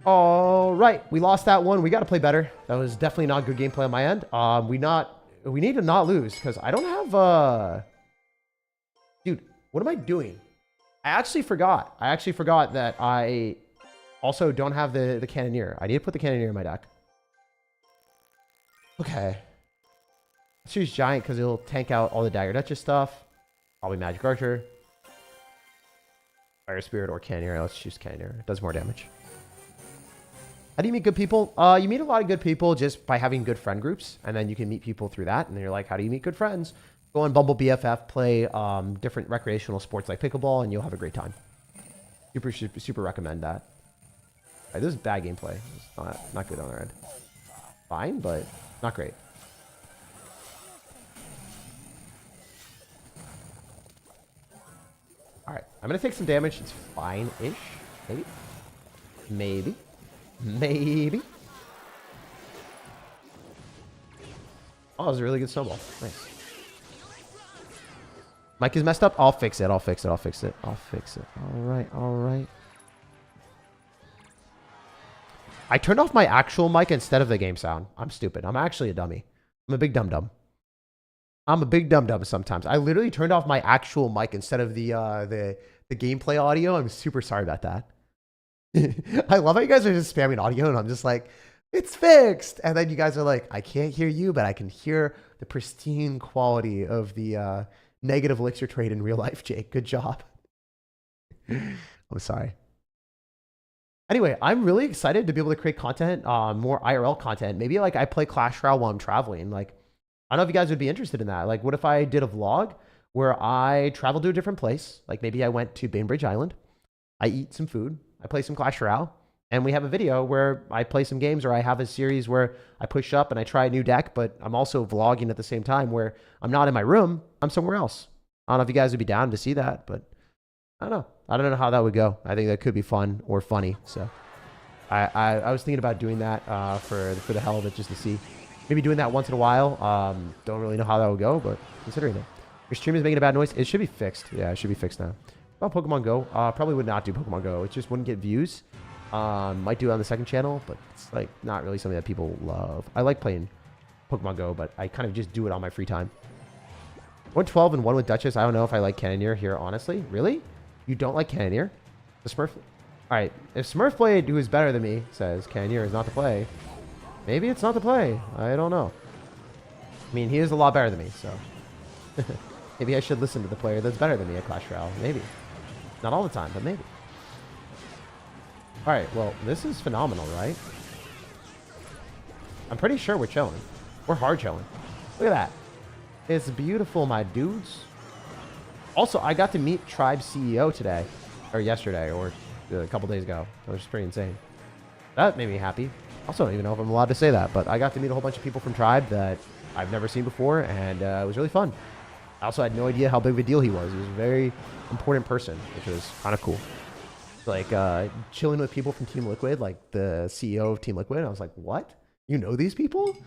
All right, we lost that one. We got to play better. That was definitely not good gameplay on my end. We need to not lose because I don't have dude, what am I doing? I actually forgot that I also don't have the cannoneer. I need to put the cannoneer in my deck. Okay. Let's use giant because it'll tank out all the dagger duchess stuff. Probably magic archer. Fire spirit or cannoneer. Let's choose cannoneer. It does more damage. How do you meet good people? You meet a lot of good people just by having good friend groups, and then you can meet people through that. And then you're like, how do you meet good friends? Go on Bumble BFF, play different recreational sports like pickleball, and you'll have a great time. Super recommend that. All right, this is bad gameplay. It's not good on our end. Fine, but not great. All right, I'm gonna take some damage. It's fine-ish, maybe. Oh, it was a really good snowball. Nice. Mic is messed up. I'll fix it. All right. I turned off my actual mic instead of the game sound. I'm stupid. I'm actually a dummy. I'm a big dum-dum. Sometimes. I literally turned off my actual mic instead of the gameplay audio. I'm super sorry about that. I love how you guys are just spamming audio and I'm just like, it's fixed. And then you guys are like, I can't hear you, but I can hear the pristine quality of the negative elixir trade in real life, Jake. Good job. I'm sorry. Anyway, I'm really excited to be able to create content, more IRL content. Maybe like I play Clash Royale while I'm traveling. Like, I don't know if you guys would be interested in that. Like, what if I did a vlog where I traveled to a different place? Like maybe I went to Bainbridge Island. I eat some food. I play some Clash Royale. And we have a video where I play some games, or I have a series where I push up and I try a new deck, but I'm also vlogging at the same time where I'm not in my room. I'm somewhere else. I don't know if you guys would be down to see that, but I don't know. I don't know how that would go. I think that could be fun or funny. So I was thinking about doing that for the hell of it, just to see. Maybe doing that once in a while. Don't really know how that would go, but considering it. Your stream is making a bad noise. It should be fixed. Yeah, it should be fixed now. About Pokemon Go, probably would not do Pokemon Go. It just wouldn't get views. Might do it on the second channel, but it's like not really something that people love. I like playing Pokemon Go, but I kind of just do it on my free time. 112 and 1 with Duchess. I don't know if I like Cannoneer here, honestly. Really? You don't like Cannoneer? The Smurf... Alright, if Smurfblade, who is better than me, says Cannoneer is not the play, maybe it's not the play. I don't know. I mean, he is a lot better than me, so... maybe I should listen to the player that's better than me at Clash Royale. Maybe. Not all the time, but maybe. Alright, well, this is phenomenal, right? I'm pretty sure we're chilling. We're hard chilling. Look at that. It's beautiful, my dudes. Also, I got to meet Tribe CEO today. Or yesterday, or a couple days ago. That was pretty insane. That made me happy. Also, don't even know if I'm allowed to say that, but I got to meet a whole bunch of people from Tribe that I've never seen before, and it was really fun. I also had no idea how big of a deal he was. He was a very important person, which was kind of cool. Like, chilling with people from Team Liquid, like the CEO of Team Liquid. I was like, what? You know these people?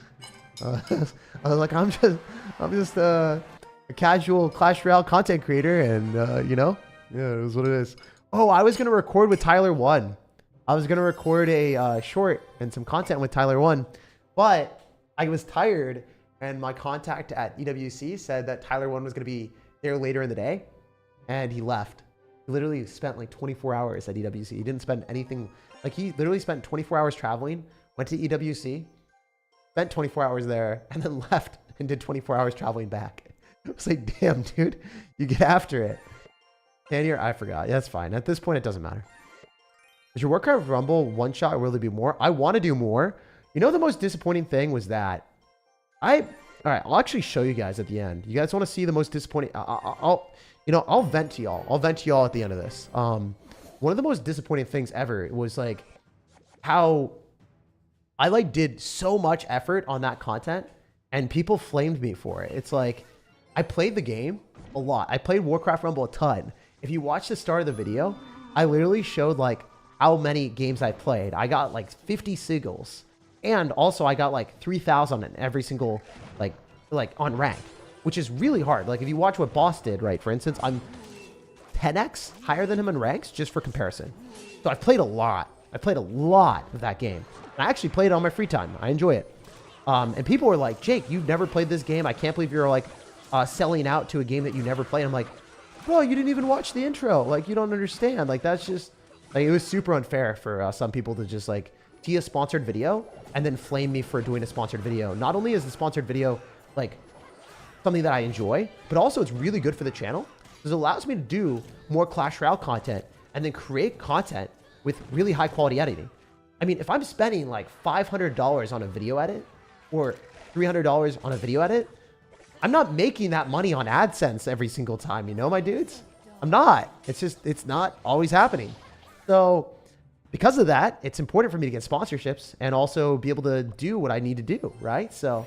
I was like, I'm just a casual Clash Royale content creator, and, you know, yeah, it was what it is. Oh, I was going to record with Tyler 1. I was going to record a short and some content with Tyler 1, but I was tired, and my contact at EWC said that Tyler 1 was going to be there later in the day, and he left. He literally spent like 24 hours at EWC. He didn't spend anything. Like, he literally spent 24 hours traveling, went to EWC, spent 24 hours there, and then left and did 24 hours traveling back. I was like, damn, dude, you get after it. 10 year, I forgot. That's fine. At this point, it doesn't matter. Does your Warcraft Rumble one shot or will there be more? I want to do more. You know, the most disappointing thing was that all right, I'll actually show you guys at the end. You guys want to see the most disappointing? I'll vent to y'all. I'll vent to y'all at the end of this. One of the most disappointing things ever was like how I like did so much effort on that content and people flamed me for it. It's like I played the game a lot. I played Warcraft Rumble a ton. If you watch the start of the video, I literally showed like how many games I played. I got like 50 sigils. And also I got like 3,000 in every single like on rank, which is really hard. Like if you watch what Boss did, right? For instance, I'm 10x higher than him in ranks just for comparison. So I played a lot. I played a lot of that game. And I actually played it on my free time. I enjoy it. And people were like, Jake, you've never played this game. I can't believe you're like selling out to a game that you never played. I'm like, bro, you didn't even watch the intro. Like, you don't understand. Like, that's just, like, it was super unfair for some people to just, like, see a sponsored video and then flame me for doing a sponsored video. Not only is the sponsored video, like, something that I enjoy, but also it's really good for the channel because it allows me to do more Clash Royale content and then create content with really high quality editing. I mean, if I'm spending, like, $500 on a video edit or $300 on a video edit, I'm not making that money on AdSense every single time, you know, my dudes? I'm not. It's just, it's not always happening. So because of that, it's important for me to get sponsorships and also be able to do what I need to do, right? So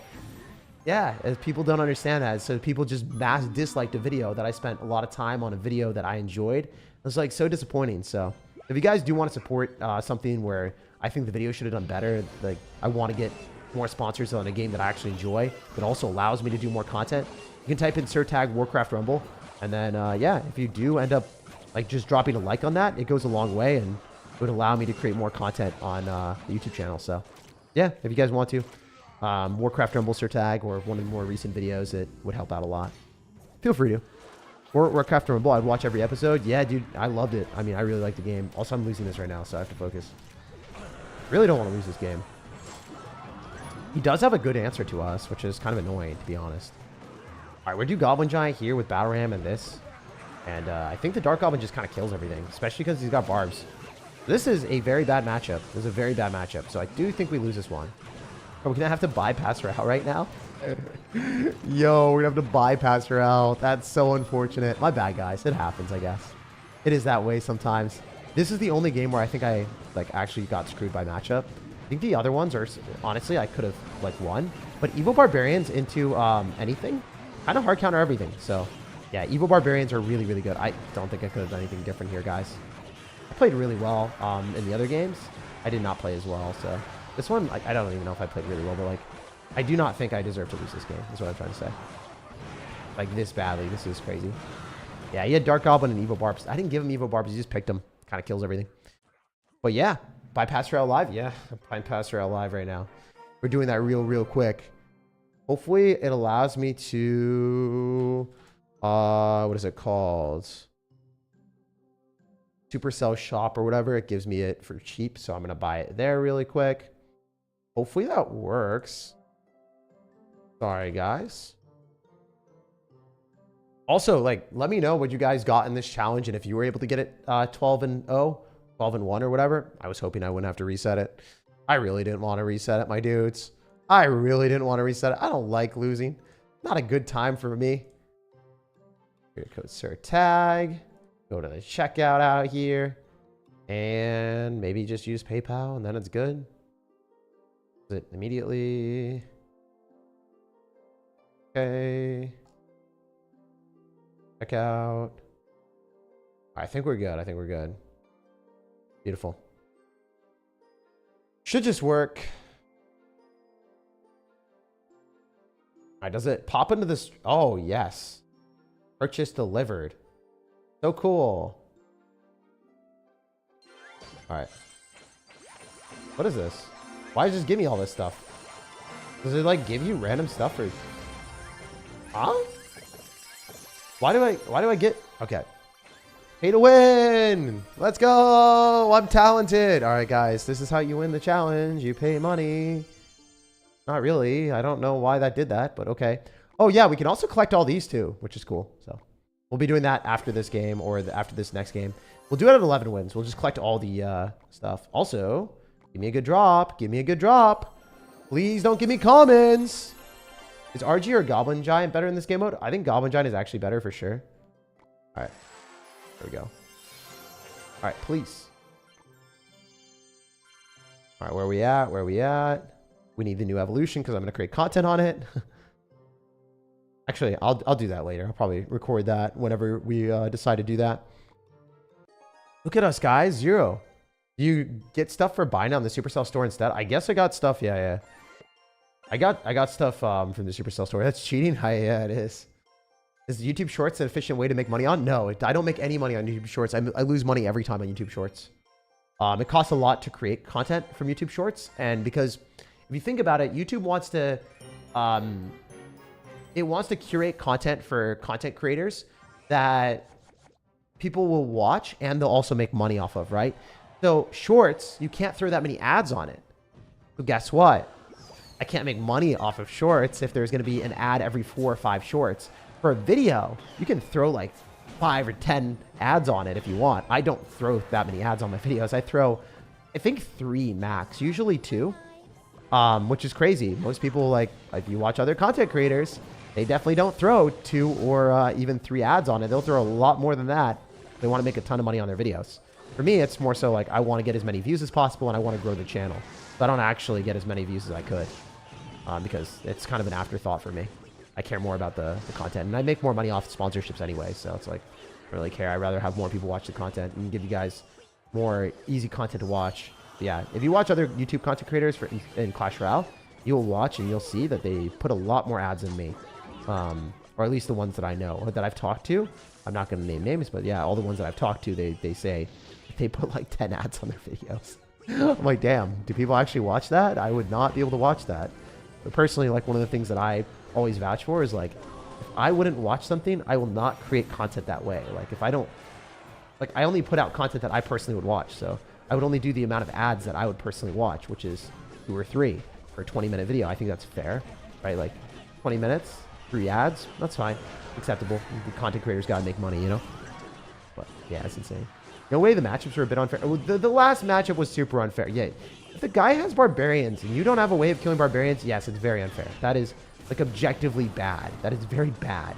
yeah, as people don't understand that. So people just mass disliked a video that I spent a lot of time on, a video that I enjoyed. It was like so disappointing. So if you guys do want to support something where I think the video should have done better, like I want to get more sponsors on a game that I actually enjoy, that also allows me to do more content, you can type in SirTag Warcraft Rumble. And then, yeah, if you do end up like just dropping a like on that, it goes a long way and it would allow me to create more content on the YouTube channel. So yeah, if you guys want to, Warcraft Rumble SirTag or one of the more recent videos, it would help out a lot. Feel free to. Or Warcraft Rumble, I'd watch every episode. Yeah, dude, I loved it. I mean, I really like the game. Also, I'm losing this right now, so I have to focus. Really don't want to lose this game. He does have a good answer to us, which is kind of annoying, to be honest. All right, we're do Goblin Giant here with Battle Ram and this. And I think the Dark Goblin just kind of kills everything, especially because he's got barbs. This is a very bad matchup. This is a very bad matchup, so I do think we lose this one. Are we going to have to bypass her out right now? Yo, we're going to have to bypass her out. That's so unfortunate. My bad, guys. It happens, I guess. It is that way sometimes. This is the only game where I think I like actually got screwed by matchup. I think the other ones are, honestly, I could have like won. But Evil Barbarians into anything, kind of hard counter everything. So yeah, Evil Barbarians are really, really good. I don't think I could have done anything different here, guys. I played really well in the other games. I did not play as well. So this one, like, I don't even know if I played really well, but like, I do not think I deserve to lose this game, is what I'm trying to say. Like this badly. This is crazy. Yeah, he had Dark Goblin and Evil Barbs. I didn't give him Evil Barbs. He just picked them. Kind of kills everything. But yeah, bypass rail live. Yeah, bypass rail live right now. We're doing that real quick. Hopefully it allows me to, what is it called? Supercell shop or whatever. It gives me it for cheap. So I'm going to buy it there really quick. Hopefully that works. Sorry, guys. Also, like, let me know what you guys got in this challenge and if you were able to get it 12-0, 12-1 or whatever. I was hoping I wouldn't have to reset it. I really didn't want to reset it, my dudes. I really didn't want to reset it. I don't like losing. Not a good time for me. Here, code SirTag. Go to the checkout out here. And maybe just use PayPal and then it's good. It immediately. Okay. Check out. I think we're good. I think we're good. Beautiful. Should just work. All right, does it pop into this? Oh, yes. Purchase delivered. So cool. All right. What is this? Why does it just give me all this stuff? Does it like give you random stuff or? Huh? Why do I get? Okay. Pay to win. Let's go. I'm talented. All right, guys. This is how you win the challenge. You pay money. Not really. I don't know why that did that, but okay. Oh yeah, we can also collect all these too, which is cool. So We'll be doing that after this game or after this next game. We'll do it at 11 wins. We'll just collect all the stuff. Also, give me a good drop. Give me a good drop. Please don't give me commons. Is RG or Goblin Giant better in this game mode? I think Goblin Giant is actually better for sure. All right. There we go. All right, please. All right, where are we at? Where are we at? We need the new evolution because I'm going to create content on it. Actually, I'll do that later. I'll probably record that whenever we decide to do that. Look at us, guys. 0. Do you get stuff for buying on the Supercell store instead? I guess I got stuff. Yeah. I got stuff from the Supercell store. That's cheating? Yeah, it is. Is YouTube Shorts an efficient way to make money on? No, I don't make any money on YouTube Shorts. I lose money every time on YouTube Shorts. It costs a lot to create content from YouTube Shorts. And because if you think about it, YouTube wants to... it wants to curate content for content creators that people will watch and they'll also make money off of, right? So shorts, you can't throw that many ads on it. So guess what? I can't make money off of shorts if there's going to be an ad every 4 or 5 shorts. For a video, you can throw like 5 or 10 ads on it if you want. I don't throw that many ads on my videos. I throw, I think 3 max, usually 2, which is crazy. Most people, like if you watch other content creators, they definitely don't throw 2 or even 3 ads on it. They'll throw a lot more than that. They want to make a ton of money on their videos. For me, it's more so like I want to get as many views as possible and I want to grow the channel. So I don't actually get as many views as I could because it's kind of an afterthought for me. I care more about the content. And I make more money off sponsorships anyway. So it's like, I don't really care. I'd rather have more people watch the content and give you guys more easy content to watch. But yeah, if you watch other YouTube content creators in Clash Royale, you'll watch and you'll see that they put a lot more ads than me. Or at least the ones that I know or that I've talked to. I'm not going to name names, but yeah, all the ones that I've talked to, they say they put like 10 ads on their videos. I'm like, damn, do people actually watch that? I would not be able to watch that. But personally, like one of the things that I always vouch for is like, if I wouldn't watch something, I will not create content that way. Like if I don't, like I only put out content that I personally would watch. So I would only do the amount of ads that I would personally watch, which is 2 or 3 for a 20-minute video. I think that's fair, right? Like 20 minutes, 3 ads, that's fine. Acceptable. The content creators got to make money, you know? But yeah, it's insane. No way the matchups were a bit unfair. The last matchup was super unfair. Yeah. If the guy has barbarians and you don't have a way of killing barbarians, yes, it's very unfair. That is like objectively bad. That is very bad.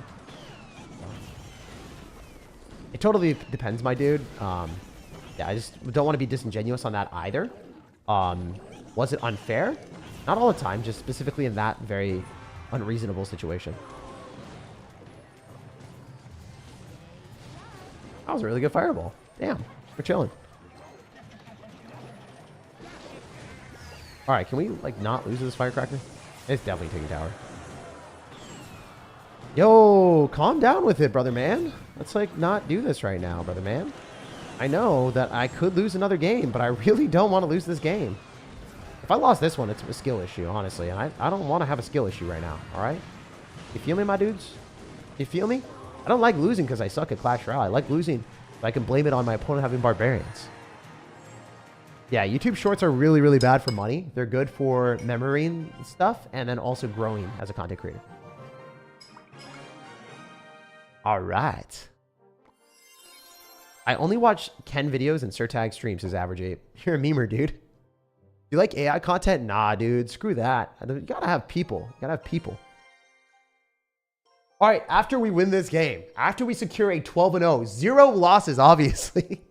It totally depends, my dude. Yeah, I just don't want to be disingenuous on that either. Was it unfair? Not all the time, just specifically in that very unreasonable situation. That was a really good fireball. Damn, we're chilling. All right, can we like not lose this firecracker? It's definitely taking tower. Yo, calm down with it, brother man. Let's like not do this right now, brother man. I know that I could lose another game, but I really don't want to lose this game. If I lost this one, it's a skill issue, honestly, and I don't want to have a skill issue right now. All right, you feel me, my dudes? You feel me? I don't like losing because I suck at Clash Royale. I like losing so I can blame it on my opponent having barbarians. Yeah, YouTube Shorts are really, really bad for money. They're good for memorying stuff and then also growing as a content creator. All right. I only watch Ken videos and SirTag streams, says Average Ape. You're a memer, dude. You like AI content? Nah, dude. Screw that. You gotta have people. You gotta have people. All right, after we win this game, after we secure a 12-0, 0 losses, obviously.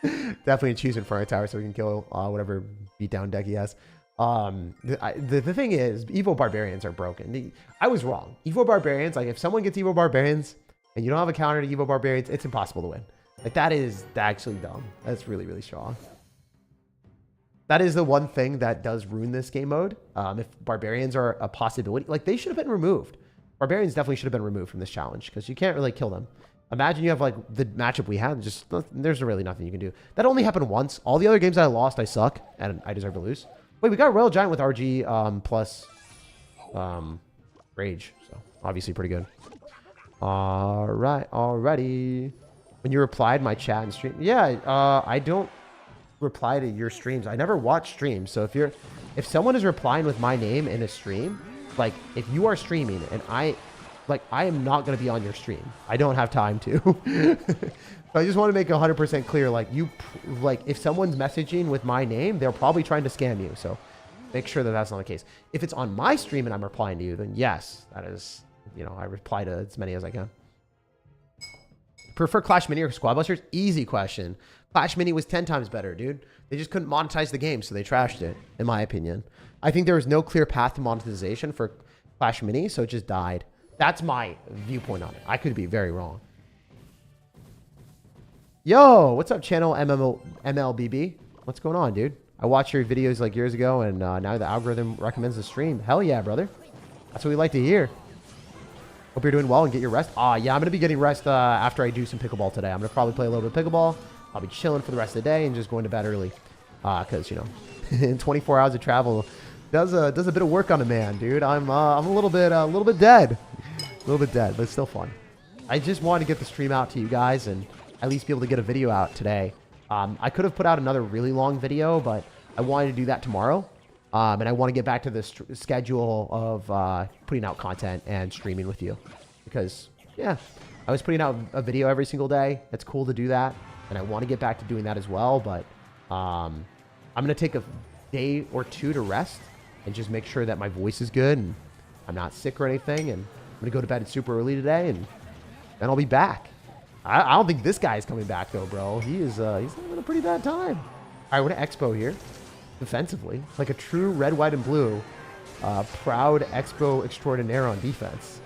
Definitely achievement for our tower so we can kill whatever beatdown deck he has. The thing is, Evo Barbarians are broken. I was wrong. Evo Barbarians, like if someone gets Evo Barbarians and you don't have a counter to Evo Barbarians, it's impossible to win. Like that is actually dumb. That's really, really strong. That is the one thing that does ruin this game mode. If Barbarians are a possibility, like they should have been removed. Barbarians definitely should have been removed from this challenge because you can't really kill them. Imagine you have like the matchup we had, just there's really nothing you can do. That only happened once. All the other games I lost, I suck and I deserve to lose. Wait, we got Royal Giant with RG plus Rage, so obviously pretty good. All right, alrighty. When you replied my chat and stream, yeah, I don't reply to your streams. I never watch streams, so if someone is replying with my name in a stream, like if you are streaming and like, I am not going to be on your stream. I don't have time to. So I just want to make 100% clear, like, like, if someone's messaging with my name, they're probably trying to scam you. So make sure that that's not the case. If it's on my stream and I'm replying to you, then yes, that is, you know, I reply to as many as I can. Prefer Clash Mini or Squad Busters? Easy question. Clash Mini was 10 times better, dude. They just couldn't monetize the game, so they trashed it, in my opinion. I think there was no clear path to monetization for Clash Mini, so it just died. That's my viewpoint on it. I could be very wrong. Yo, what's up, channel MLBB? What's going on, dude? I watched your videos like years ago, and now the algorithm recommends the stream. Hell yeah, brother. That's what we like to hear. Hope you're doing well and get your rest. Yeah, I'm going to be getting rest after I do some pickleball today. I'm going to probably play a little bit of pickleball. I'll be chilling for the rest of the day and just going to bed early. Because, you know, in 24 hours of travel does a bit of work on a man, dude. I'm a little bit dead. A little bit dead, but it's still fun. I just wanted to get the stream out to you guys and at least be able to get a video out today. I could have put out another really long video, but I wanted to do that tomorrow. And I want to get back to the schedule of putting out content and streaming with you. Because, yeah, I was putting out a video every single day. It's cool to do that. And I want to get back to doing that as well. But I'm going to take a day or two to rest and just make sure that my voice is good and I'm not sick or anything. And I'm going to go to bed super early today and then I'll be back. I don't think this guy is coming back, though, bro. He's having a pretty bad time. All right, we're going to Expo here. Defensively, like a true red, white, and blue proud Expo extraordinaire on defense.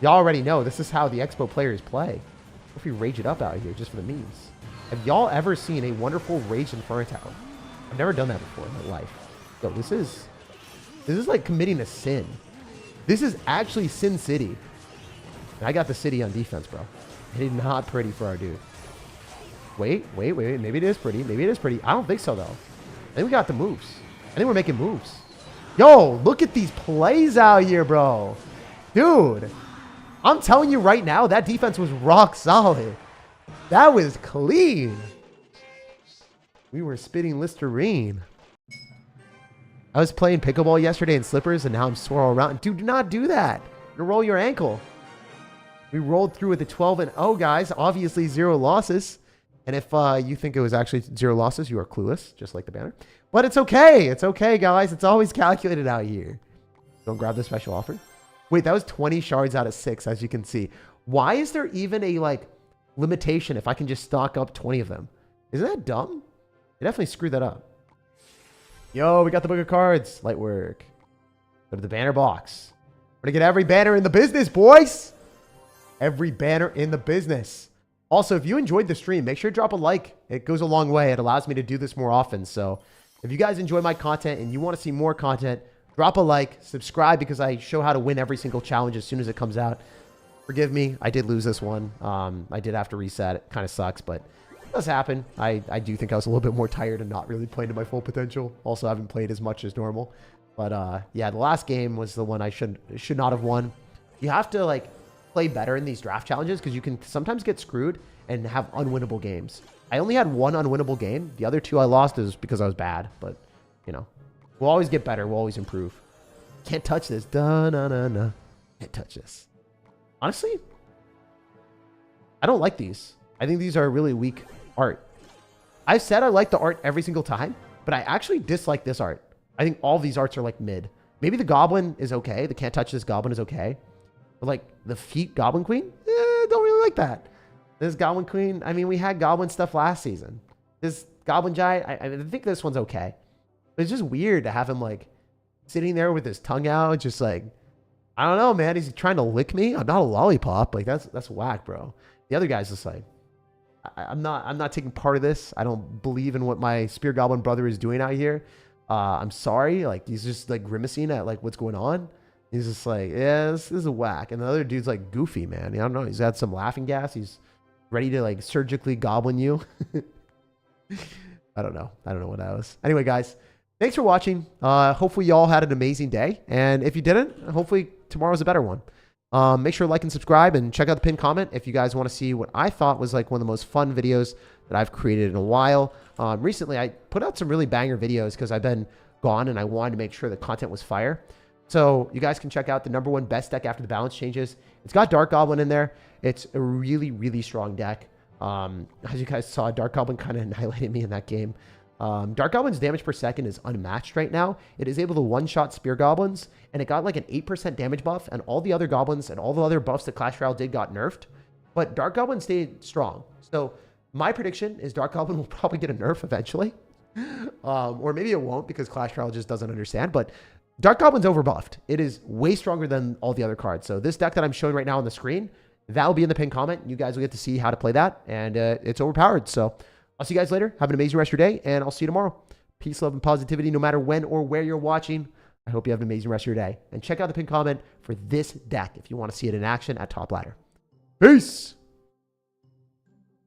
Y'all already know this is how the Expo players play. What if we rage it up out here just for the memes? Have y'all ever seen a wonderful Rage Inferno Tower? I've never done that before in my life. Yo, this is like committing a sin. This is actually Sin City. And I got the city on defense, bro. It is not pretty for our dude. Wait. Maybe it is pretty. Maybe it is pretty. I don't think so, though. I think we got the moves. I think we're making moves. Yo, look at these plays out here, bro. Dude, I'm telling you right now, that defense was rock solid. That was clean. We were spitting Listerine. I was playing pickleball yesterday in slippers, and now I'm sore all around. Dude, do not do that. You'll roll your ankle. We rolled through with a 12-0, guys. Obviously, 0 losses. And if you think it was actually 0 losses, you are clueless, just like the banner. But it's okay. It's okay, guys. It's always calculated out here. Don't grab the special offer. Wait, that was 20 shards out of 6, as you can see. Why is there even a, like, limitation if I can just stock up 20 of them? Isn't that dumb? They definitely screwed that up. Yo, we got the book of cards. Light work. Go to the banner box. We're going to get every banner in the business, boys. Every banner in the business. Also, if you enjoyed the stream, make sure to drop a like. It goes a long way. It allows me to do this more often. So if you guys enjoy my content and you want to see more content, drop a like, subscribe, because I show how to win every single challenge as soon as it comes out. Forgive me. I did lose this one. I did have to reset. It kind of sucks, but it does happen. I do think I was a little bit more tired and not really playing to my full potential. Also, I haven't played as much as normal. But yeah, the last game was the one I should not have won. You have to, like, play better in these draft challenges because you can sometimes get screwed and have unwinnable games. I only had one unwinnable game. The other 2 I lost is because I was bad. But, you know, we'll always get better. We'll always improve. Can't touch this. Da-na-na-na. Can't touch this. Honestly, I don't like these. I think these are really weak art. I've said I like the art every single time, but I actually dislike this art. I think all these arts are like mid. Maybe the goblin is okay. The can't touch this goblin is okay. But like the feet goblin queen, don't really like that. This goblin queen, I mean, we had goblin stuff last season. This goblin giant, I think this one's okay. But it's just weird to have him like sitting there with his tongue out, just like, I don't know, man. He's trying to lick me. I'm not a lollipop. Like that's whack, bro. The other guy's just like, I'm not taking part of this. I don't believe in what my spear goblin brother is doing out here. I'm sorry. Like he's just like grimacing at like what's going on. He's just like, yeah, this is a whack. And the other dude's like goofy, man. I don't know. He's had some laughing gas. He's ready to like surgically goblin you. I don't know. I don't know what that was. Anyway, guys, thanks for watching. Hopefully y'all had an amazing day. And if you didn't, hopefully tomorrow's a better one. Make sure to like and subscribe and check out the pinned comment if you guys want to see what I thought was like one of the most fun videos that I've created in a while. Recently, I put out some really banger videos because I've been gone and I wanted to make sure the content was fire. So you guys can check out the #1 best deck after the balance changes. It's got Dark Goblin in there. It's a really, really strong deck. As you guys saw, Dark Goblin kind of annihilated me in that game. Dark Goblin's damage per second is unmatched right now. It is able to one-shot Spear Goblins, and it got like an 8% damage buff, and all the other goblins and all the other buffs that Clash Royale did got nerfed. But Dark Goblin stayed strong. So my prediction is Dark Goblin will probably get a nerf eventually. Or maybe it won't because Clash Royale just doesn't understand. But Dark Goblin's overbuffed. It is way stronger than all the other cards. So this deck that I'm showing right now on the screen, that will be in the pinned comment. You guys will get to see how to play that. And it's overpowered. So I'll see you guys later. Have an amazing rest of your day. And I'll see you tomorrow. Peace, love, and positivity no matter when or where you're watching. I hope you have an amazing rest of your day. And check out the pinned comment for this deck if you want to see it in action at Top Ladder. Peace!